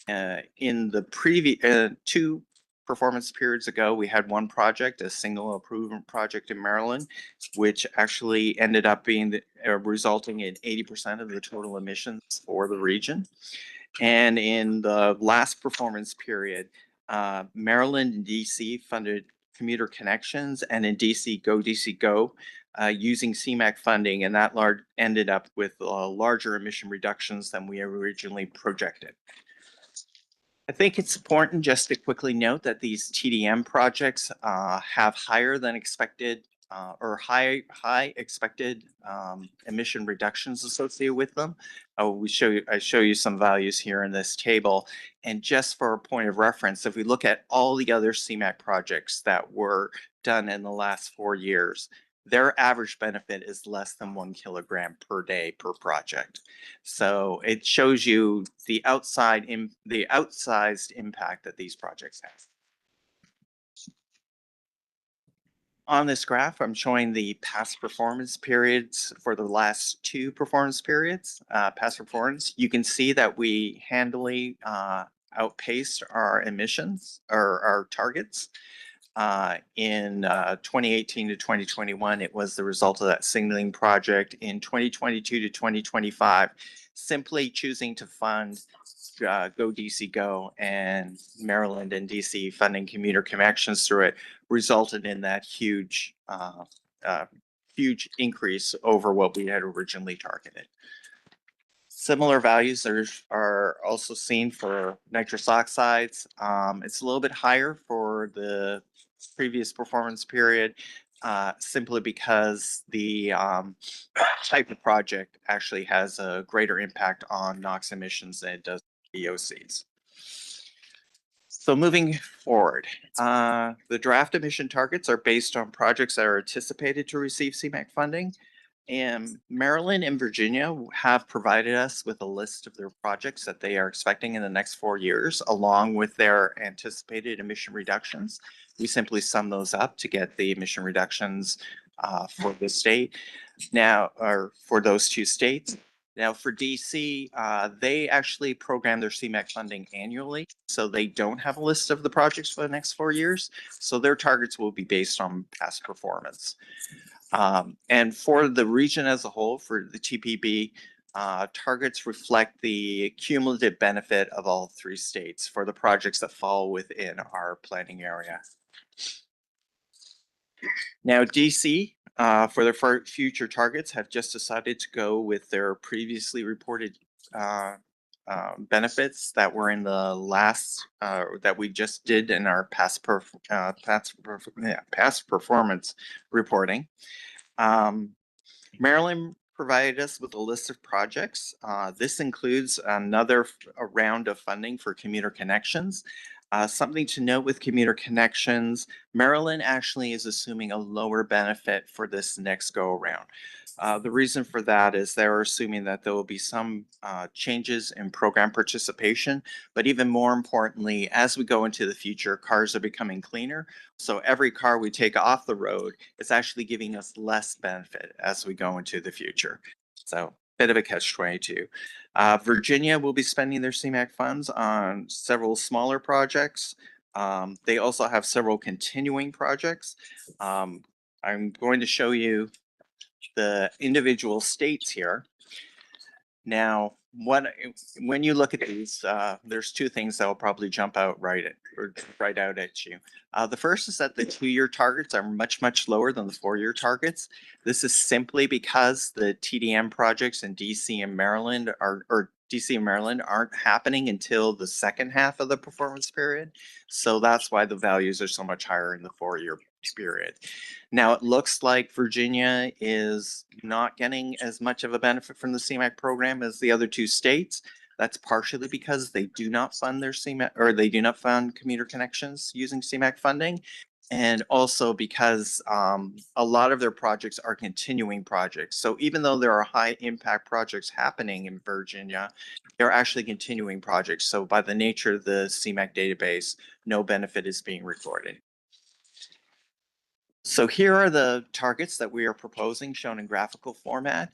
In the previous 2 performance periods ago, we had one project, a single improvement project in Maryland, which actually ended up being resulting in 80% of the total emissions for the region. And in the last performance period, Maryland and DC funded Commuter Connections, and in DC, Go DC Go, using CMAQ funding, and that ended up with larger emission reductions than we originally projected. I think it's important just to quickly note that these TDM projects have higher than expected or high expected emission reductions associated with them. I show you some values here in this table. And just for a point of reference, if we look at all the other CMAQ projects that were done in the last 4 years, their average benefit is less than 1 kilogram per day per project. So it shows you the outsized impact that these projects have. On this graph, I'm showing the past performance periods for the last 2 performance periods, past performance. You can see that we handily outpaced our emissions or our targets. In 2018 to 2021, it was the result of that signaling project. In 2022 to 2025, simply choosing to fund Go DC Go and Maryland and DC funding commuter connections through it resulted in that huge increase over what we had originally targeted. Similar values are also seen for nitrous oxides. It's a little bit higher for the previous performance period, simply because the type of project actually has a greater impact on NOx emissions than it does VOCs. So moving forward, the draft emission targets are based on projects that are anticipated to receive CMAQ funding. And Maryland and Virginia have provided us with a list of their projects that they are expecting in the next 4 years, along with their anticipated emission reductions. We simply sum those up to get the emission reductions for the state now, or for those 2 states. Now for DC, they actually program their CMAQ funding annually, so they don't have a list of the projects for the next 4 years. So their targets will be based on past performance. And for the region as a whole, for the TPB, targets reflect the cumulative benefit of all 3 states for the projects that fall within our planning area. Now, DC, for their future targets, have just decided to go with their previously reported benefits that were in the last that we just did in our past performance reporting. Maryland provided us with a list of projects. This includes another round of funding for commuter connections. Something to note with commuter connections, Maryland actually is assuming a lower benefit for this next go around. The reason for that is they're assuming that there will be some changes in program participation, but even more importantly, as we go into the future, cars are becoming cleaner. So every car we take off the road is actually giving us less benefit as we go into the future. So bit of a catch-22. Virginia will be spending their CMAQ funds on several smaller projects. They also have several continuing projects. I'm going to show you the individual states here. Now, when you look at these, there's 2 things that will probably jump out right out at you. The first is that the 2-year targets are much lower than the 4-year targets. This is simply because the TDM projects in DC and Maryland aren't happening until the second half of the performance period. So that's why the values are so much higher in the 4-year period. Now it looks like Virginia is not getting as much of a benefit from the CMAQ program as the other 2 states. That's partially because they do not fund their CMAQ, or they do not fund commuter connections using CMAQ funding. And also because a lot of their projects are continuing projects. So even though there are high impact projects happening in Virginia, they're actually continuing projects. So by the nature of the CMAQ database, no benefit is being recorded. So here are the targets that we are proposing, shown in graphical format.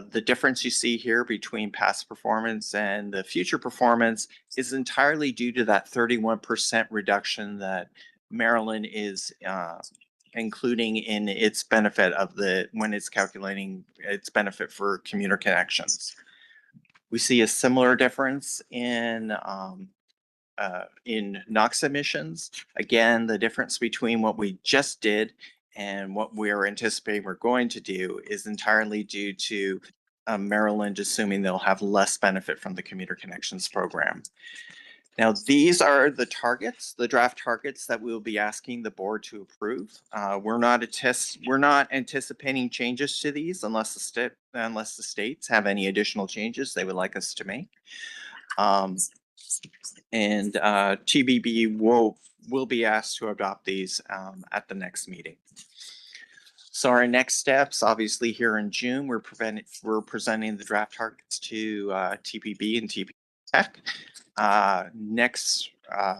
The difference you see here between past performance and the future performance is entirely due to that 31% reduction that Maryland is including in its benefit when it's calculating its benefit for commuter connections. We see a similar difference in NOx emissions. Again, the difference between what we just did and what we're anticipating we're going to do is entirely due to Maryland assuming they'll have less benefit from the commuter connections program. Now, these are the targets, the draft targets that we'll be asking the board to approve. We're not anticipating changes to these unless the states have any additional changes they would like us to make. TBB will be asked to adopt these at the next meeting. So our next steps, obviously here in June, we're presenting the draft targets to TPB and TPB Tech.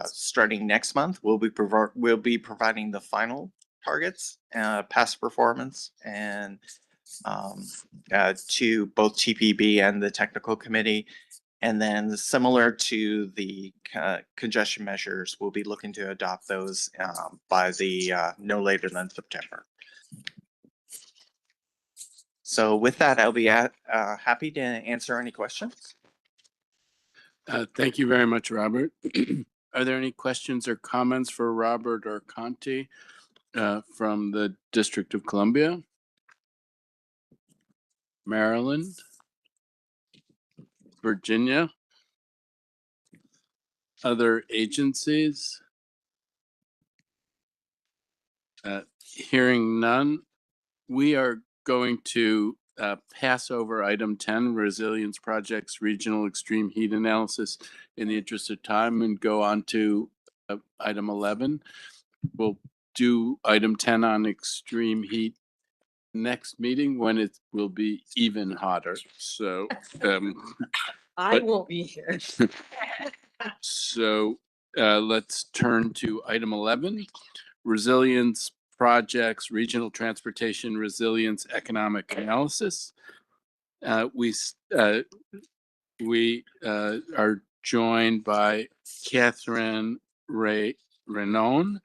Starting next month, we'll be providing the final targets, past performance, and to both TPB and the technical committee. And then similar to the congestion measures, we'll be looking to adopt those by the no later than September. So with that, I'll be happy to answer any questions.
Thank you very much, Robert. Are there any questions or comments for Robert or Conti from the District of Columbia? Maryland? Virginia? Other agencies? Hearing none, we are going to pass over item 10, resilience projects, regional extreme heat analysis, in the interest of time, and go on to item 11. We'll do item 10 on extreme heat next meeting when it will be even hotter. So
I won't be here.
So let's turn to item 11, resilience projects, regional transportation resilience economic analysis. We are joined by Catherine Renon,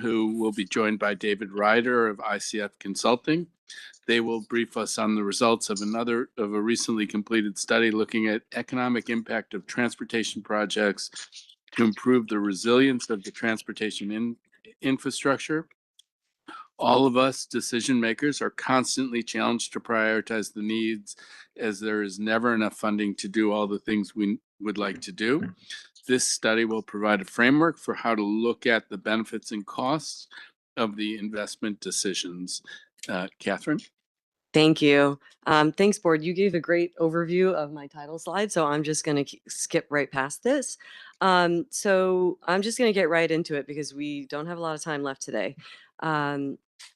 who will be joined by David Ryder of ICF Consulting. They will brief us on the results of a recently completed study looking at economic impact of transportation projects to improve the resilience of the transportation infrastructure. All of us decision makers are constantly challenged to prioritize the needs, as there is never enough funding to do all the things we would like to do. This study will provide a framework for how to look at the benefits and costs of the investment decisions. Catherine?
Thank you. Thanks, board. You gave a great overview of my title slide, so I'm just going to skip right past this. So I'm just going to get right into it because we don't have a lot of time left today.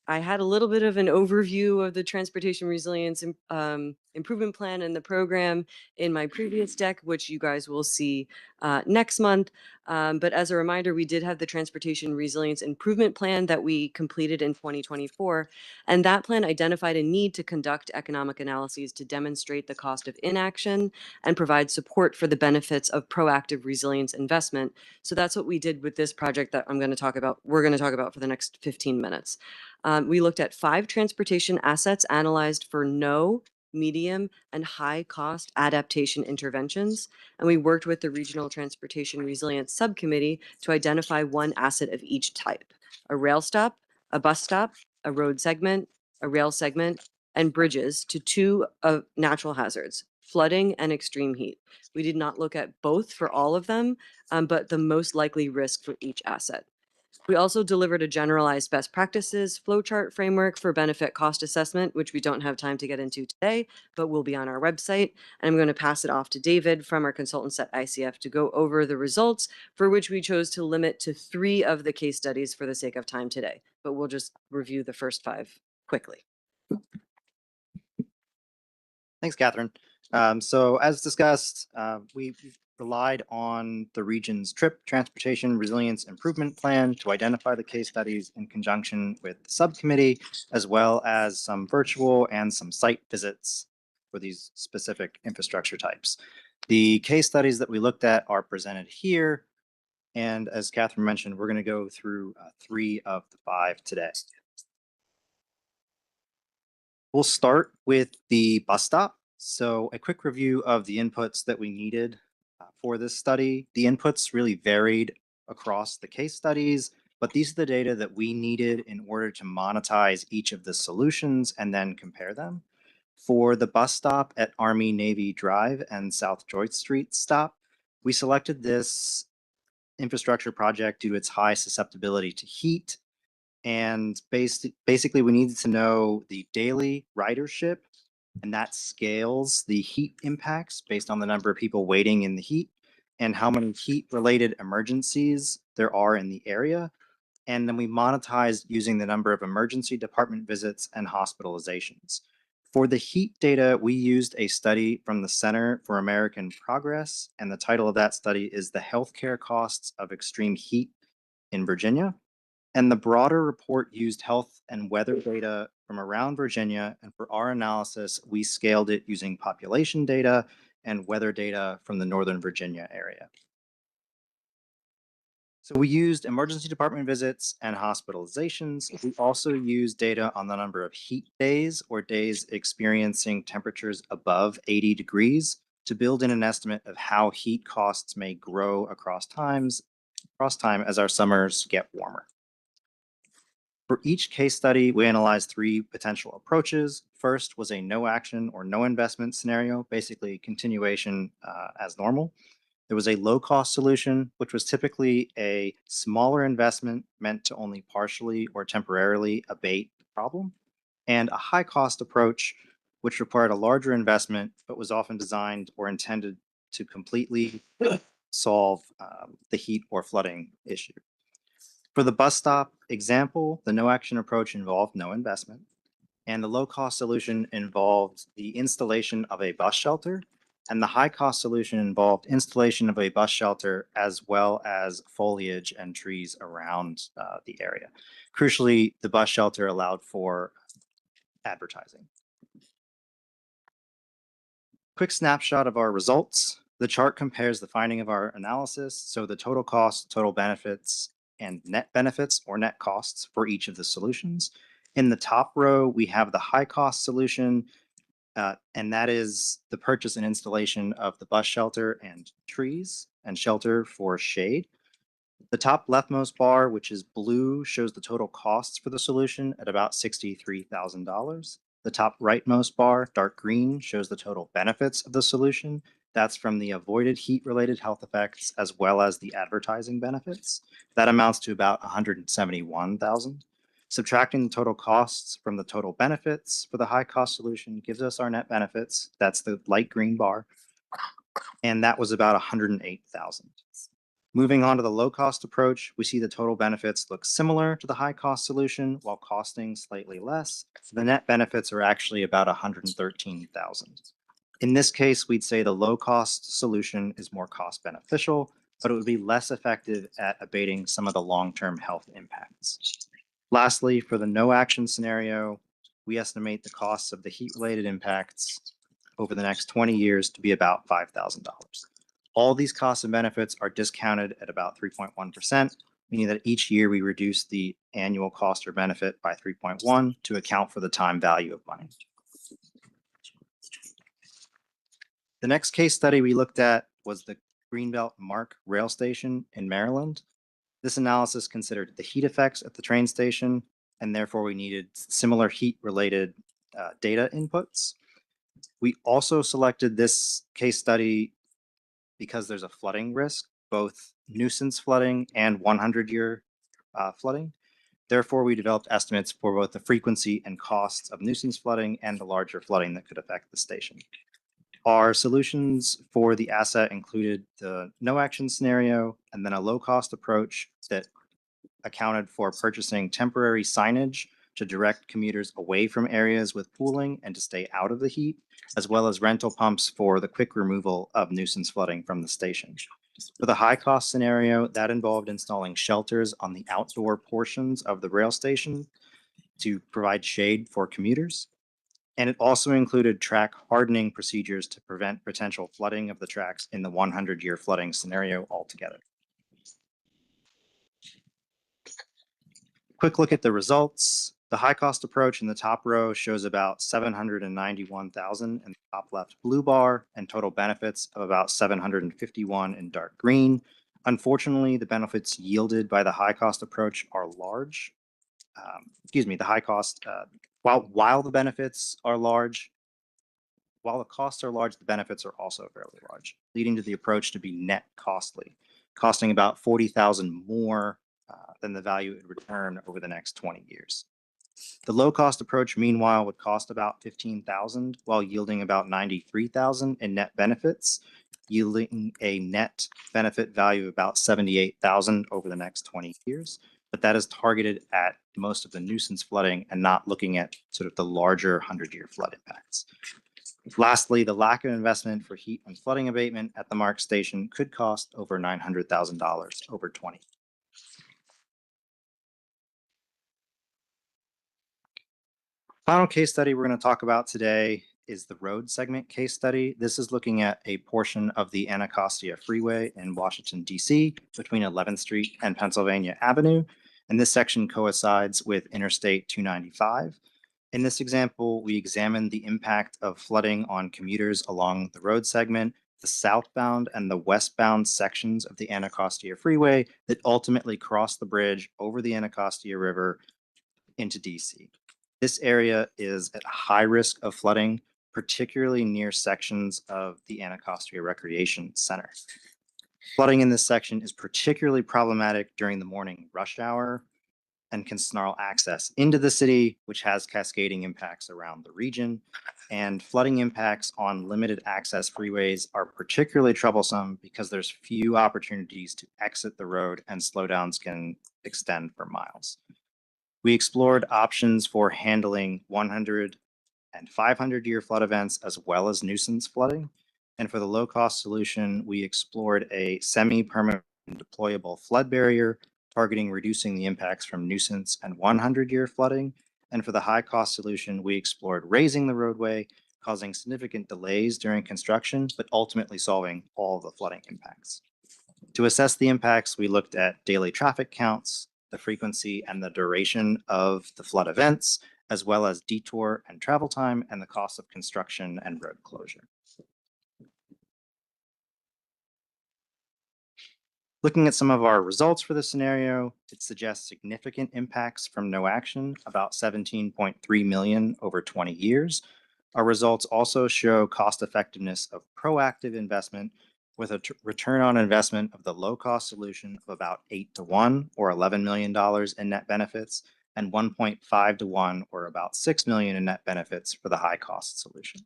I had a little bit of an overview of the Transportation Resilience Improvement Plan and the program in my previous deck, which you guys will see next month. But as a reminder, we did have the Transportation Resilience Improvement Plan that we completed in 2024. And that plan identified a need to conduct economic analyses to demonstrate the cost of inaction and provide support for the benefits of proactive resilience investment. So that's what we did with this project that we're going to talk about for the next 15 minutes. We looked at 5 transportation assets analyzed for no, medium, and high cost adaptation interventions. And we worked with the Regional Transportation Resilience Subcommittee to identify one asset of each type: a rail stop, a bus stop, a road segment, a rail segment, and bridges to 2 natural hazards: flooding and extreme heat. We did not look at both for all of them, but the most likely risk for each asset. We also delivered a generalized best practices flowchart framework for benefit cost assessment, which we don't have time to get into today, but will be on our website. And I'm going to pass it off to David from our consultants at ICF to go over the results, for which we chose to limit to 3 of the case studies for the sake of time today. But we'll just review the first 5 quickly.
Thanks, Catherine. So as discussed, we relied on the region's TRIP, Transportation Resilience Improvement Plan, to identify the case studies in conjunction with the subcommittee, as well as some virtual and some site visits for these specific infrastructure types. The case studies that we looked at are presented here. And as Catherine mentioned, we're going to go through 3 of the 5 today. We'll start with the bus stop. So a quick review of the inputs that we needed for this study. The inputs really varied across the case studies, but these are the data that we needed in order to monetize each of the solutions and then compare them. For the bus stop at Army Navy Drive and South Joyce Street stop, we selected this infrastructure project due to its high susceptibility to heat. And basically, we needed to know the daily ridership, and that scales the heat impacts based on the number of people waiting in the heat and how many heat-related emergencies there are in the area. And then we monetized using the number of emergency department visits and hospitalizations. For the heat data, we used a study from the Center for American Progress, and the title of that study is The Healthcare Costs of Extreme Heat in Virginia. And the broader report used health and weather data from around Virginia, and for our analysis, we scaled it using population data and weather data from the Northern Virginia area. So we used emergency department visits and hospitalizations. We also used data on the number of heat days or days experiencing temperatures above 80 degrees to build in an estimate of how heat costs may grow across time as our summers get warmer. For each case study, we analyzed 3 potential approaches. First was a no action or no investment scenario, basically continuation as normal. There was a low-cost solution, which was typically a smaller investment meant to only partially or temporarily abate the problem, and a high-cost approach, which required a larger investment, but was often designed or intended to completely solve the heat or flooding issue. For the bus stop example, the no-action approach involved no investment, and the low-cost solution involved the installation of a bus shelter, and the high-cost solution involved installation of a bus shelter as well as foliage and trees around the area. Crucially, the bus shelter allowed for advertising. Quick snapshot of our results. The chart compares the finding of our analysis, so the total cost, total benefits, and net benefits or net costs for each of the solutions. In the top row, we have the high-cost solution, and that is the purchase and installation of the bus shelter and trees and shelter for shade. The top leftmost bar, which is blue, shows the total costs for the solution at about $63,000. The top rightmost bar, dark green, shows the total benefits of the solution. That's from the avoided heat-related health effects as well as the advertising benefits. That amounts to about $171,000. Subtracting the total costs from the total benefits for the high cost solution gives us our net benefits. That's the light green bar. And that was about $108,000. Moving on to the low cost approach, we see the total benefits look similar to the high cost solution while costing slightly less. The net benefits are actually about $113,000. In this case, we'd say the low cost solution is more cost beneficial, but it would be less effective at abating some of the long-term health impacts. Lastly, for the no action scenario, we estimate the costs of the heat-related impacts over the next 20 years to be about $5,000. All these costs and benefits are discounted at about 3.1%, meaning that each year we reduce the annual cost or benefit by 3.1 to account for the time value of money. The next case study we looked at was the Greenbelt MARC rail station in Maryland. This analysis considered the heat effects at the train station, and therefore we needed similar heat-related data inputs. We also selected this case study because there's a flooding risk, both nuisance flooding and 100-year flooding. Therefore, we developed estimates for both the frequency and costs of nuisance flooding and the larger flooding that could affect the station. Our solutions for the asset included the no action scenario and then a low cost approach that accounted for purchasing temporary signage to direct commuters away from areas with pooling and to stay out of the heat, as well as rental pumps for the quick removal of nuisance flooding from the station. For the high cost scenario, that involved installing shelters on the outdoor portions of the rail station to provide shade for commuters. And it also included track hardening procedures to prevent potential flooding of the tracks in the 100-year flooding scenario altogether. Quick look at the results. The high cost approach in the top row shows about $791,000 in the top left blue bar and total benefits of about $751 in dark green. Unfortunately, the benefits yielded by the high cost approach are large. The high cost, while the benefits are large, while the costs are large, the benefits are also fairly large, leading to the approach to be net costly. costing about 40,000 more than the value it would return over the next 20 years. The low-cost approach, meanwhile, would cost about 15,000 while yielding about 93,000 in net benefits, yielding a net benefit value of about 78,000 over the next 20 years. But that is targeted at most of the nuisance flooding and not looking at sort of the larger 100-year flood impacts. Lastly, the lack of investment for heat and flooding abatement at the MARC station could cost over $900,000 over 20 years. Final case study we're going to talk about today is the road segment case study. This is looking at a portion of the Anacostia Freeway in Washington, D.C. between 11th Street and Pennsylvania Avenue. And this section coincides with Interstate 295. In this example, we examined the impact of flooding on commuters along the road segment, the southbound and the westbound sections of the Anacostia Freeway that ultimately cross the bridge over the Anacostia River into D.C. This area is at high risk of flooding, particularly near sections of the Anacostia Recreation Center. Flooding in this section is particularly problematic during the morning rush hour and can snarl access into the city, which has cascading impacts around the region. And flooding impacts on limited access freeways are particularly troublesome because there's few opportunities to exit the road and slowdowns can extend for miles. We explored options for handling 100 and 500-year flood events as well as nuisance flooding. And for the low-cost solution, we explored a semi-permanent deployable flood barrier targeting reducing the impacts from nuisance and 100-year flooding. And for the high-cost solution, we explored raising the roadway, causing significant delays during construction, but ultimately solving all of the flooding impacts. To assess the impacts, we looked at daily traffic counts, the frequency and the duration of the flood events, as well as detour and travel time and the cost of construction and road closure. Looking at some of our results for this scenario, it suggests significant impacts from no action, about 17.3 million over 20 years. Our results also show cost effectiveness of proactive investment with a return on investment of the low-cost solution of about 8-to-1 or $11 million in net benefits and 1.5-to-1 or about $6 million in net benefits for the high-cost solution.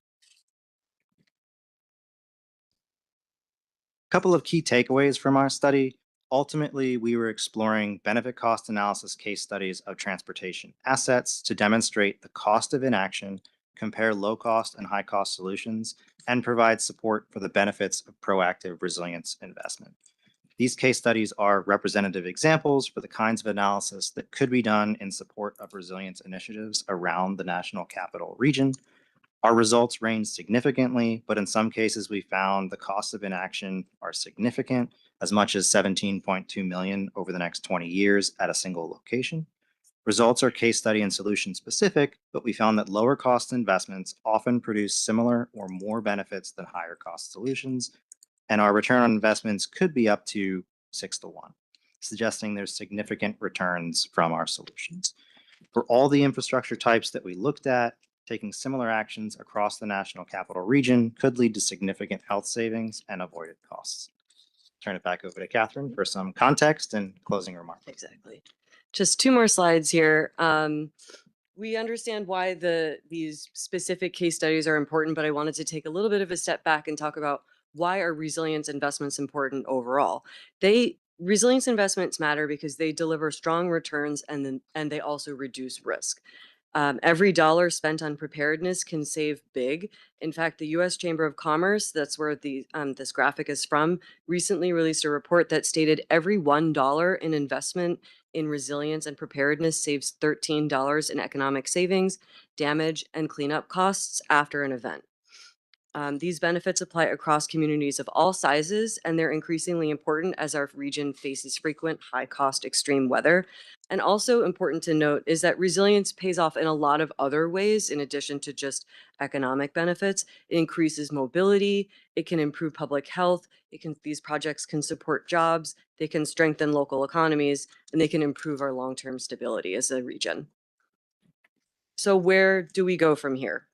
A couple of key takeaways from our study. Ultimately, we were exploring benefit cost analysis case studies of transportation assets to demonstrate the cost of inaction, compare low-cost and high-cost solutions, and provide support for the benefits of proactive resilience investment. These case studies are representative examples for the kinds of analysis that could be done in support of resilience initiatives around the National Capital Region. Our results range significantly, but in some cases we found the costs of inaction are significant, as much as 17.2 million over the next 20 years at a single location. Results are case study and solution specific, but we found that lower cost investments often produce similar or more benefits than higher cost solutions, and our return on investments could be up to 6-to-1, suggesting there's significant returns from our solutions. For all the infrastructure types that we looked at, taking similar actions across the National Capital Region could lead to significant health savings and avoided costs. Turn it back over to Catherine for some context and closing remarks.
Exactly. Just 2 more slides here. We understand why these specific case studies are important, but I wanted to take a little bit of a step back and talk about why are resilience investments important overall. Resilience investments matter because they deliver strong returns and they also reduce risk. Every dollar spent on preparedness can save big. In fact, the U.S. Chamber of Commerce, that's where this graphic is from, recently released a report that stated every $1 in investment in resilience and preparedness saves $13 in economic savings, damage, and cleanup costs after an event. These benefits apply across communities of all sizes, and they're increasingly important as our region faces frequent high-cost extreme weather. And also important to note is that resilience pays off in a lot of other ways in addition to just economic benefits. It increases mobility, it can improve public health, these projects can support jobs, they can strengthen local economies, and they can improve our long-term stability as a region. So where do we go from here?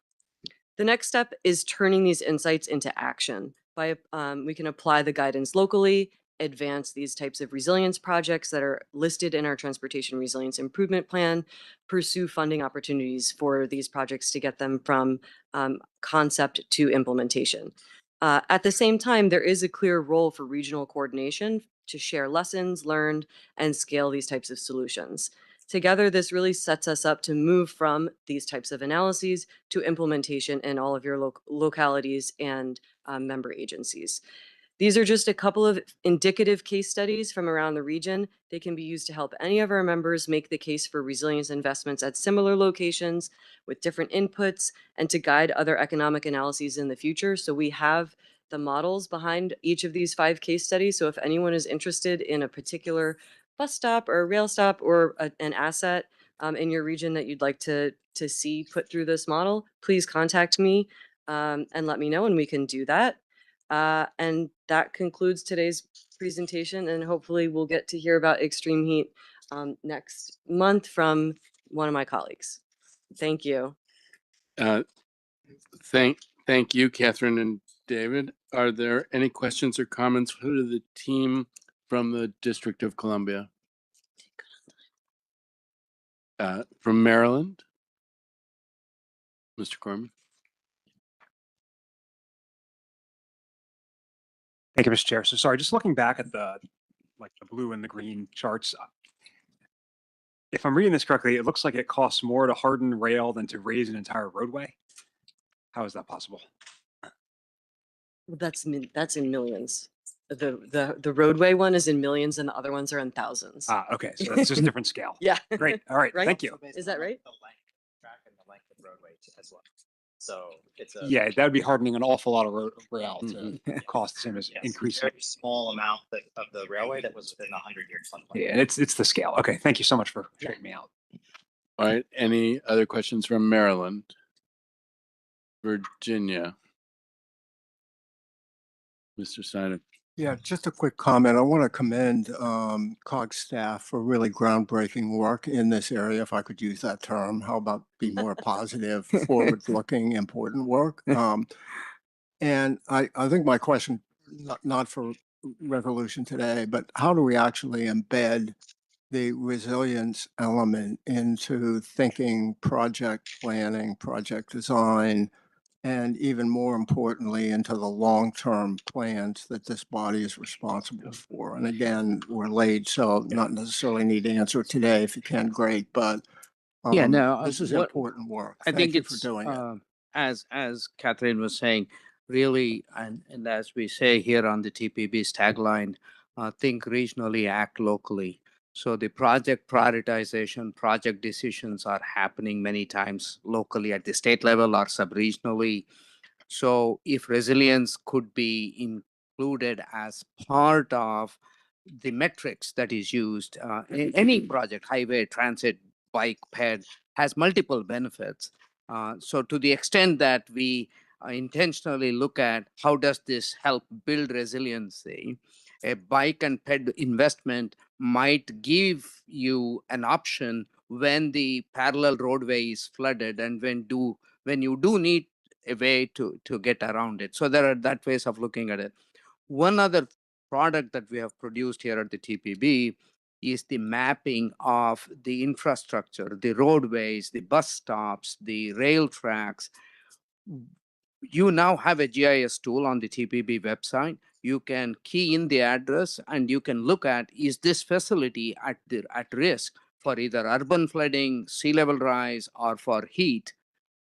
The next step is turning these insights into action. We can apply the guidance locally advance these types of resilience projects that are listed in our Transportation Resilience Improvement Plan, pursue funding opportunities for these projects to get them from concept to implementation. At the same time, there is a clear role for regional coordination to share lessons learned and scale these types of solutions. Together, this really sets us up to move from these types of analyses to implementation in all of your localities and member agencies. These are just a couple of indicative case studies from around the region. They can be used to help any of our members make the case for resilience investments at similar locations with different inputs and to guide other economic analyses in the future. So we have the models behind each of these 5 case studies. So if anyone is interested in a particular bus stop or a rail stop or an asset in your region that you'd like to see put through this model, please contact me and let me know and we can do that. And that concludes today's presentation, and hopefully we'll get to hear about extreme heat next month from one of my colleagues. Thank you.
Thank you, Catherine and David. Are there any questions or comments for the team from the District of Columbia? From Maryland? Mr. Corman?
Thank you, Mr. Chair. So sorry, just looking back at the blue and the green charts. If I'm reading this correctly, it looks like it costs more to harden rail than to raise an entire roadway. How is that possible?
Well, that's in millions. The roadway one is in millions and the other ones are in thousands.
Okay. So that's just a different scale.
Yeah.
Great. All right.
Right?
Thank you.
Is that right?
The length of track and the length of roadway as well. So it's a
Yeah, that would be hardening an awful lot of rail to cost the same as increasing.
very small amount of the railway that was within 100-year floodplain.
Yeah, and it's the scale. Okay, thank you so much for straightening me out.
All right. Any other questions from Maryland? Virginia? Mr. Snyder?
Yeah, just a quick comment. I want to commend COG staff for really groundbreaking work in this area, if I could use that term. How about be more positive, forward-looking, important work? And I think my question, not for resolution today, but how do we actually embed the resilience element into thinking, project planning, project design, and even more importantly, into the long-term plans that this body is responsible for? And again, we're late, so not necessarily need to answer today. If you can, great. But this is important work.
I think
Thank you
it's
for doing it.
as Catherine was saying, really, and as we say here on the TPB's tagline, think regionally, act locally. So the project prioritization, project decisions are happening many times locally at the state level or sub-regionally. So if resilience could be included as part of the metrics that is used, in any project, highway, transit, bike, ped, has multiple benefits. So to the extent that we intentionally look at how does this help build resiliency, a bike and ped investment might give you an option when the parallel roadway is flooded and when you do need a way to get around it. So there are that ways of looking at it. One other product that we have produced here at the TPB is the mapping of the infrastructure, the roadways, the bus stops, the rail tracks. You now have a GIS tool on the TPB website. You can key in the address and you can look at, is this facility at risk for either urban flooding, sea level rise, or for heat?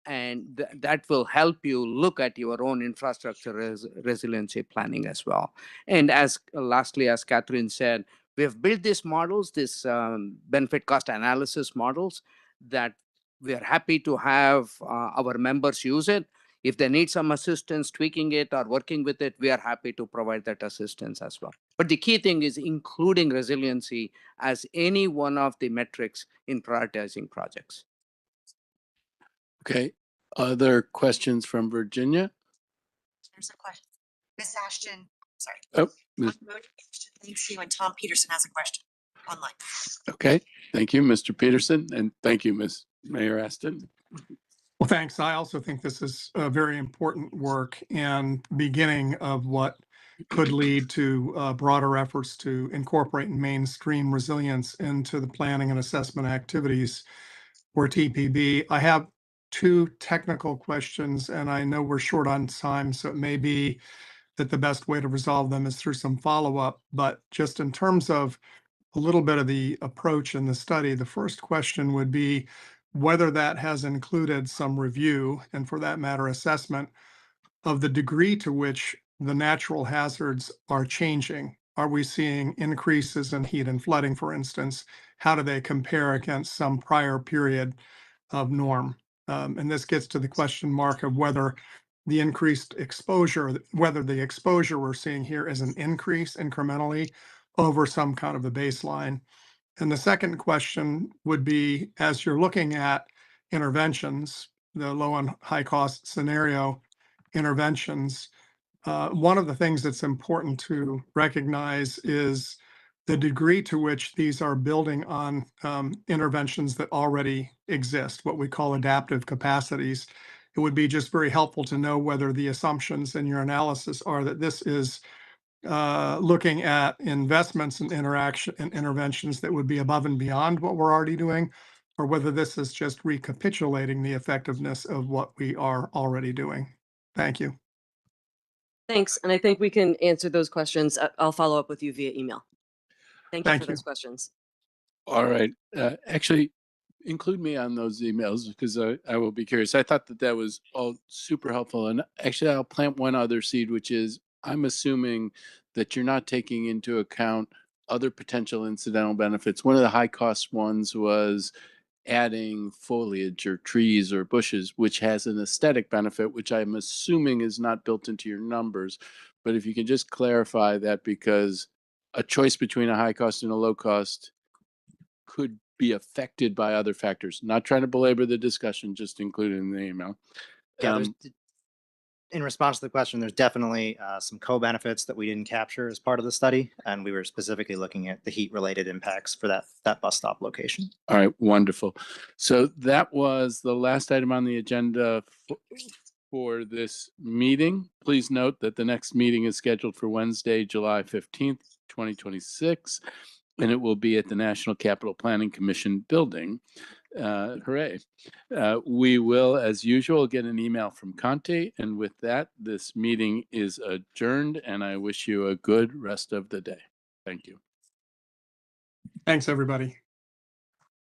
And that will help you look at your own infrastructure resiliency planning as well. And lastly, as Catherine said, we have built these models, this benefit cost analysis models, that we are happy to have our members use it. If they need some assistance tweaking it or working with it, we are happy to provide that assistance as well. But the key thing is including resiliency as any one of the metrics in prioritizing projects.
Okay. Other questions from Virginia?
There's a question. Miss Ashton, sorry.
Oh,
Thanks you. And Tom Peterson has a question online.
okay. Thank you, Mr. Peterson. And thank you, Ms. Mayor Aston.
Well, thanks. I also think this is very important work and beginning of what could lead to broader efforts to incorporate and mainstream resilience into the planning and assessment activities for TPB. I have two technical questions, and I know we're short on time, so it may be that the best way to resolve them is through some follow-up. But just in terms of a little bit of the approach in the study, the first question would be whether that has included some review, and for that matter, assessment of the degree to which the natural hazards are changing. Are we seeing increases in heat and flooding, for instance? How do they compare against some prior period of norm? And this gets to the question mark of whether the increased exposure, whether the exposure we're seeing here is an increase incrementally over some kind of a baseline. And the second question would be, as you're looking at interventions, the low and high cost scenario interventions, one of the things that's important to recognize is the degree to which these are building on interventions that already exist, what we call adaptive capacities. It would be just very helpful to know whether the assumptions in your analysis are that this is looking at investments and interaction and interventions that would be above and beyond what we're already doing, or whether this is just recapitulating the effectiveness of what we are already doing. Thank you.
Thanks. And I think we can answer those questions. I'll follow up with you via email. Thank you
Thank
for
you.
those questions.
All right. Actually, include me on those emails because I will be curious. I thought that that was all super helpful. And actually, I'll plant one other seed, which is I'm assuming that you're not taking into account other potential incidental benefits. One of the high cost ones was adding foliage or trees or bushes, which has an aesthetic benefit, which I'm assuming is not built into your numbers. But if you can just clarify that, because a choice between a high cost and a low cost could be affected by other factors. Not trying to belabor the discussion, just include it in the email.
Yeah, in response to the question, there's definitely some co-benefits that we didn't capture as part of the study, and we were specifically looking at the heat-related impacts for that bus stop location.
All right, wonderful. So that was the last item on the agenda for this meeting. Please note that the next meeting is scheduled for Wednesday, July 15th, 2026, and it will be at the National Capital Planning Commission building. Hooray. We will, as usual, get an email from Conte. And with that, this meeting is adjourned, and I wish you a good rest of the day. Thank you.
Thanks, everybody.